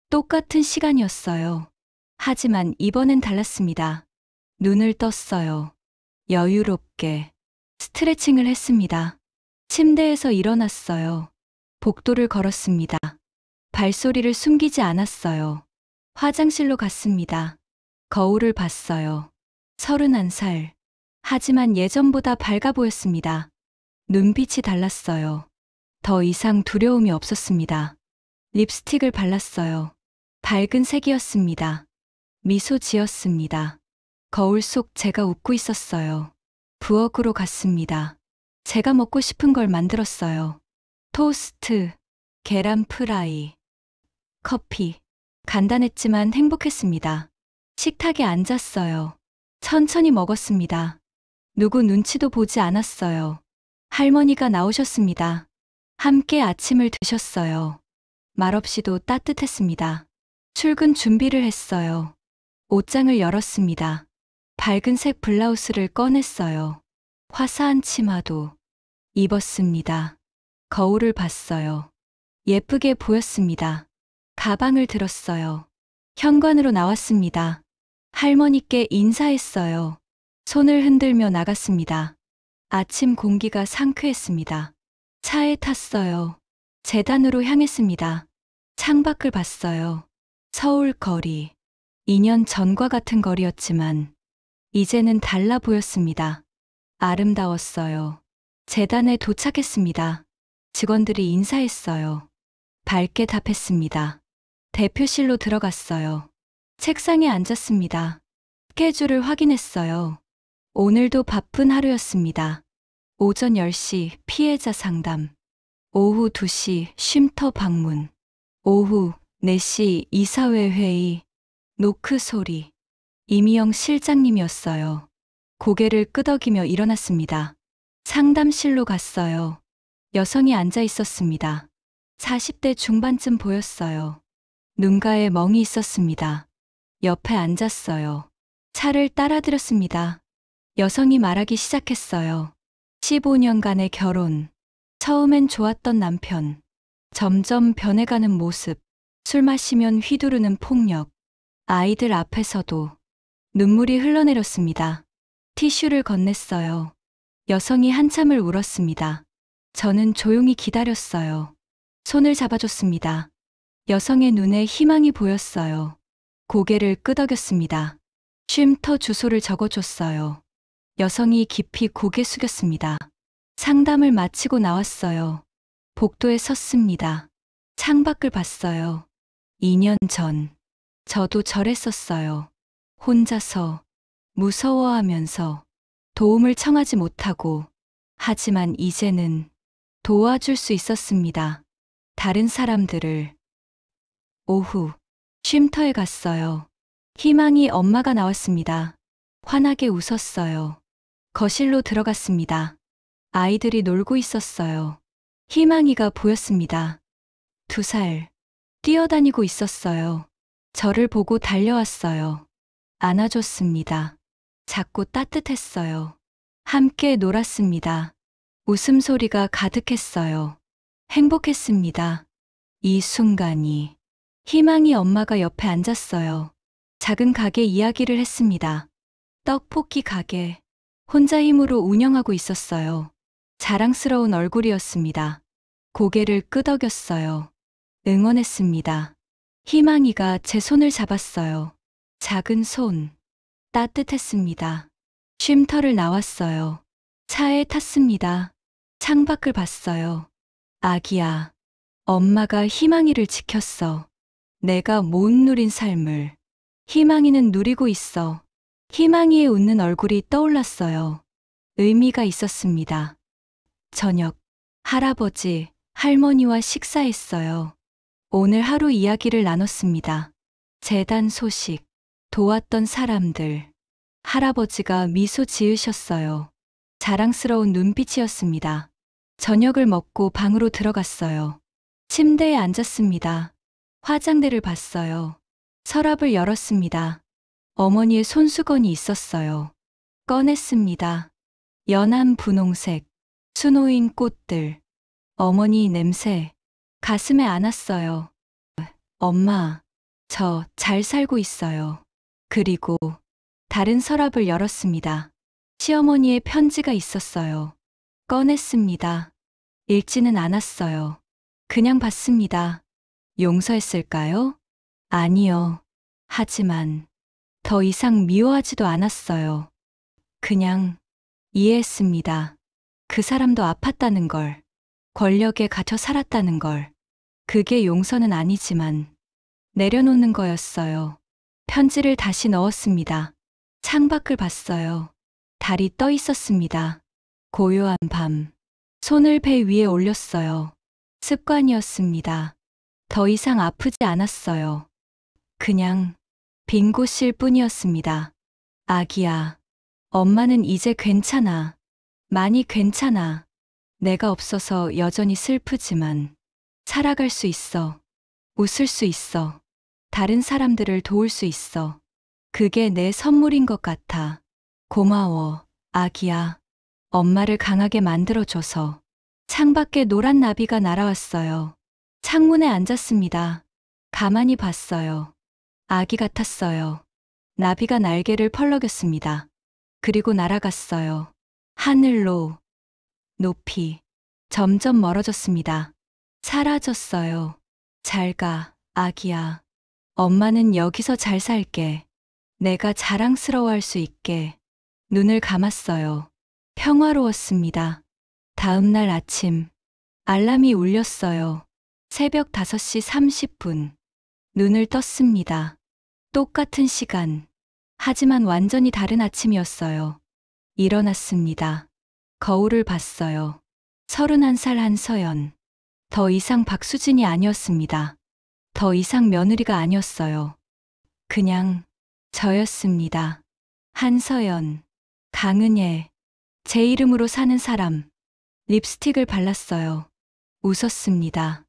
똑같은 시간이었어요. 하지만 이번엔 달랐습니다. 눈을 떴어요. 여유롭게 스트레칭을 했습니다. 침대에서 일어났어요. 복도를 걸었습니다. 발소리를 숨기지 않았어요. 화장실로 갔습니다. 거울을 봤어요. 31살. 하지만 예전보다 밝아 보였습니다. 눈빛이 달랐어요. 더 이상 두려움이 없었습니다. 립스틱을 발랐어요. 밝은 색이었습니다. 미소 지었습니다. 거울 속 제가 웃고 있었어요. 부엌으로 갔습니다. 제가 먹고 싶은 걸 만들었어요. 토스트, 계란 프라이, 커피. 간단했지만 행복했습니다. 식탁에 앉았어요. 천천히 먹었습니다. 누구 눈치도 보지 않았어요. 할머니가 나오셨습니다. 함께 아침을 드셨어요. 말없이도 따뜻했습니다. 출근 준비를 했어요. 옷장을 열었습니다. 밝은색 블라우스를 꺼냈어요. 화사한 치마도 입었습니다. 거울을 봤어요. 예쁘게 보였습니다. 가방을 들었어요. 현관으로 나왔습니다. 할머니께 인사했어요. 손을 흔들며 나갔습니다. 아침 공기가 상쾌했습니다. 차에 탔어요. 재단으로 향했습니다. 창밖을 봤어요. 서울 거리. 2년 전과 같은 거리였지만 이제는 달라 보였습니다. 아름다웠어요. 재단에 도착했습니다. 직원들이 인사했어요. 밝게 답했습니다. 대표실로 들어갔어요. 책상에 앉았습니다. 스케줄을 확인했어요. 오늘도 바쁜 하루였습니다. 오전 10시 피해자 상담, 오후 2시 쉼터 방문, 오후 4시 이사회 회의, 노크 소리. 이미영 실장님이었어요. 고개를 끄덕이며 일어났습니다. 상담실로 갔어요. 여성이 앉아 있었습니다. 40대 중반쯤 보였어요. 눈가에 멍이 있었습니다. 옆에 앉았어요. 차를 따라들였습니다. 여성이 말하기 시작했어요. 15년간의 결혼, 처음엔 좋았던 남편, 점점 변해가는 모습, 술 마시면 휘두르는 폭력, 아이들 앞에서도 눈물이 흘러내렸습니다. 티슈를 건넸어요. 여성이 한참을 울었습니다. 저는 조용히 기다렸어요. 손을 잡아줬습니다. 여성의 눈에 희망이 보였어요. 고개를 끄덕였습니다. 쉼터 주소를 적어줬어요. 여성이 깊이 고개 숙였습니다. 상담을 마치고 나왔어요. 복도에 섰습니다. 창밖을 봤어요. 2년 전, 저도 저랬었어요. 혼자서, 무서워하면서, 도움을 청하지 못하고, 하지만 이제는 도와줄 수 있었습니다. 다른 사람들을. 오후, 쉼터에 갔어요. 희망이 엄마가 나왔습니다. 환하게 웃었어요. 거실로 들어갔습니다. 아이들이 놀고 있었어요. 희망이가 보였습니다. 2살. 뛰어다니고 있었어요. 저를 보고 달려왔어요. 안아줬습니다. 작고 따뜻했어요. 함께 놀았습니다. 웃음소리가 가득했어요. 행복했습니다. 이 순간이. 희망이 엄마가 옆에 앉았어요. 작은 가게 이야기를 했습니다. 떡볶이 가게. 혼자 힘으로 운영하고 있었어요. 자랑스러운 얼굴이었습니다. 고개를 끄덕였어요. 응원했습니다. 희망이가 제 손을 잡았어요. 작은 손. 따뜻했습니다. 쉼터를 나왔어요. 차에 탔습니다. 창밖을 봤어요. 아기야, 엄마가 희망이를 지켰어. 내가 못 누린 삶을 희망이는 누리고 있어. 희망이의 웃는 얼굴이 떠올랐어요. 의미가 있었습니다. 저녁, 할아버지, 할머니와 식사했어요. 오늘 하루 이야기를 나눴습니다. 재단 소식, 도왔던 사람들. 할아버지가 미소 지으셨어요. 자랑스러운 눈빛이었습니다. 저녁을 먹고 방으로 들어갔어요. 침대에 앉았습니다. 화장대를 봤어요. 서랍을 열었습니다. 어머니의 손수건이 있었어요. 꺼냈습니다. 연한 분홍색, 수놓인 꽃들, 어머니 냄새, 가슴에 안았어요. 엄마, 저 잘 살고 있어요. 그리고 다른 서랍을 열었습니다. 시어머니의 편지가 있었어요. 꺼냈습니다. 읽지는 않았어요. 그냥 봤습니다. 용서했을까요? 아니요. 하지만 더 이상 미워하지도 않았어요. 그냥 이해했습니다. 그 사람도 아팠다는 걸, 권력에 갇혀 살았다는 걸. 그게 용서는 아니지만 내려놓는 거였어요. 편지를 다시 넣었습니다. 창밖을 봤어요. 달이 떠 있었습니다. 고요한 밤. 손을 배 위에 올렸어요. 습관이었습니다. 더 이상 아프지 않았어요. 그냥 빈 곳일 뿐이었습니다. 아기야, 엄마는 이제 괜찮아. 많이 괜찮아. 내가 없어서 여전히 슬프지만 살아갈 수 있어. 웃을 수 있어. 다른 사람들을 도울 수 있어. 그게 내 선물인 것 같아. 고마워, 아기야. 엄마를 강하게 만들어줘서. 창밖에 노란 나비가 날아왔어요. 창문에 앉았습니다. 가만히 봤어요. 아기 같았어요. 나비가 날개를 펄럭였습니다. 그리고 날아갔어요. 하늘로, 높이, 점점 멀어졌습니다. 사라졌어요. 잘 가, 아기야. 엄마는 여기서 잘 살게. 내가 자랑스러워할 수 있게. 눈을 감았어요. 평화로웠습니다. 다음 날 아침, 알람이 울렸어요. 새벽 5시 30분. 눈을 떴습니다. 똑같은 시간. 하지만 완전히 다른 아침이었어요. 일어났습니다. 거울을 봤어요. 31살 한서연. 더 이상 박수진이 아니었습니다. 더 이상 며느리가 아니었어요. 그냥 저였습니다. 한서연, 강은혜, 제 이름으로 사는 사람. 립스틱을 발랐어요. 웃었습니다.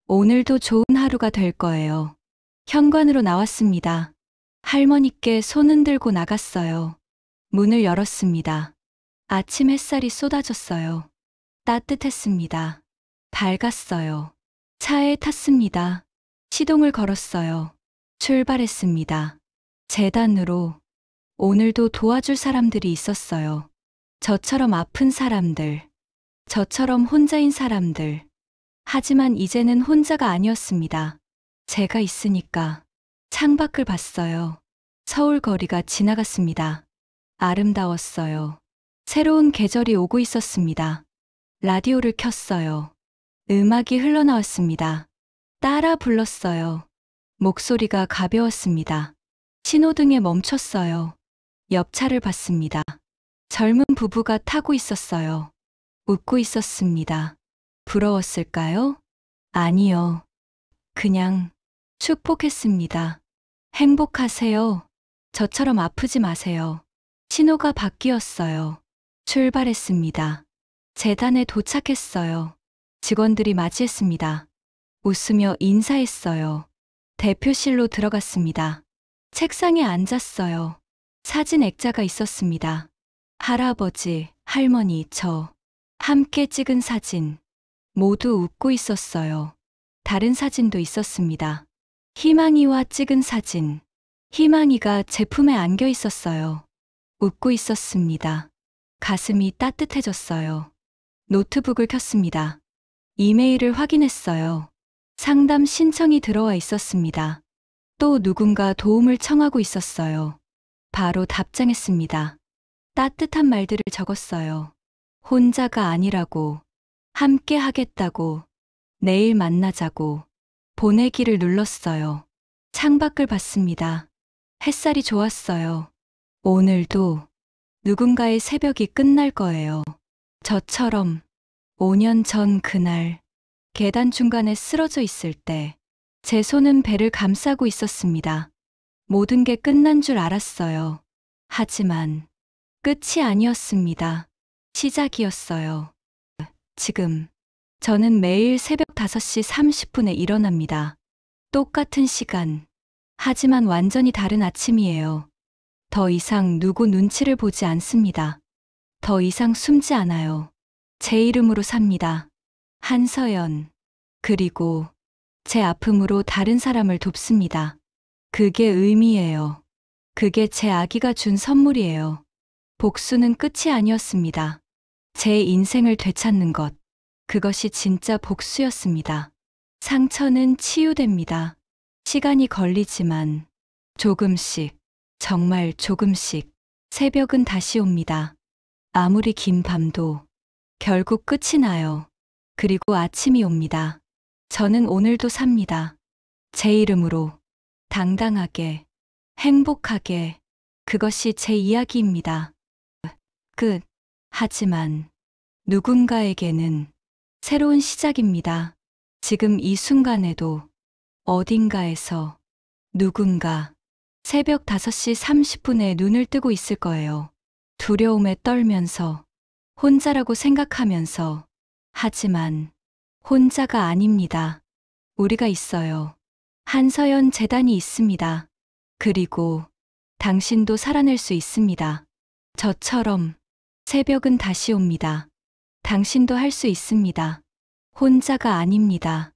오늘도 좋은 하루가 될 거예요. 현관으로 나왔습니다. 할머니께 손 흔들고 나갔어요. 문을 열었습니다. 아침 햇살이 쏟아졌어요. 따뜻했습니다. 밝았어요. 차에 탔습니다. 시동을 걸었어요. 출발했습니다. 재단으로 오늘도 도와줄 사람들이 있었어요. 저처럼 아픈 사람들, 저처럼 혼자인 사람들. 하지만 이제는 혼자가 아니었습니다. 제가 있으니까. 창밖을 봤어요. 서울 거리가 지나갔습니다. 아름다웠어요. 새로운 계절이 오고 있었습니다. 라디오를 켰어요. 음악이 흘러나왔습니다. 따라 불렀어요. 목소리가 가벼웠습니다. 신호등에 멈췄어요. 옆차를 봤습니다. 젊은 부부가 타고 있었어요. 웃고 있었습니다. 부러웠을까요? 아니요. 그냥 축복했습니다. 행복하세요. 저처럼 아프지 마세요. 신호가 바뀌었어요. 출발했습니다. 재단에 도착했어요. 직원들이 맞이했습니다. 웃으며 인사했어요. 대표실로 들어갔습니다. 책상에 앉았어요. 사진 액자가 있었습니다. 할아버지, 할머니, 저. 함께 찍은 사진. 모두 웃고 있었어요. 다른 사진도 있었습니다. 희망이와 찍은 사진. 희망이가 제품에 안겨 있었어요. 웃고 있었습니다. 가슴이 따뜻해졌어요. 노트북을 켰습니다. 이메일을 확인했어요. 상담 신청이 들어와 있었습니다. 또 누군가 도움을 청하고 있었어요. 바로 답장했습니다. 따뜻한 말들을 적었어요. 혼자가 아니라고, 함께 하겠다고, 내일 만나자고. 보내기를 눌렀어요. 창밖을 봤습니다. 햇살이 좋았어요. 오늘도 누군가의 새벽이 끝날 거예요. 저처럼 5년 전 그날 계단 중간에 쓰러져 있을 때 제 손은 배를 감싸고 있었습니다. 모든 게 끝난 줄 알았어요. 하지만 끝이 아니었습니다. 시작이었어요. 지금 저는 매일 새벽 5시 30분에 일어납니다. 똑같은 시간. 하지만 완전히 다른 아침이에요. 더 이상 누구 눈치를 보지 않습니다. 더 이상 숨지 않아요. 제 이름으로 삽니다. 한서연. 그리고 제 아픔으로 다른 사람을 돕습니다. 그게 의미예요. 그게 제 아기가 준 선물이에요. 복수는 끝이 아니었습니다. 제 인생을 되찾는 것. 그것이 진짜 복수였습니다. 상처는 치유됩니다. 시간이 걸리지만 조금씩, 정말 조금씩 새벽은 다시 옵니다. 아무리 긴 밤도 결국 끝이 나요. 그리고 아침이 옵니다. 저는 오늘도 삽니다. 제 이름으로 당당하게, 행복하게. 그것이 제 이야기입니다. 끝. 하지만 누군가에게는 새로운 시작입니다. 지금 이 순간에도 어딘가에서 누군가 새벽 5시 30분에 눈을 뜨고 있을 거예요. 두려움에 떨면서, 혼자라고 생각하면서. 하지만 혼자가 아닙니다. 우리가 있어요. 한서연 재단이 있습니다. 그리고 당신도 살아낼 수 있습니다. 저처럼 새벽은 다시 옵니다. 당신도 할 수 있습니다. 혼자가 아닙니다.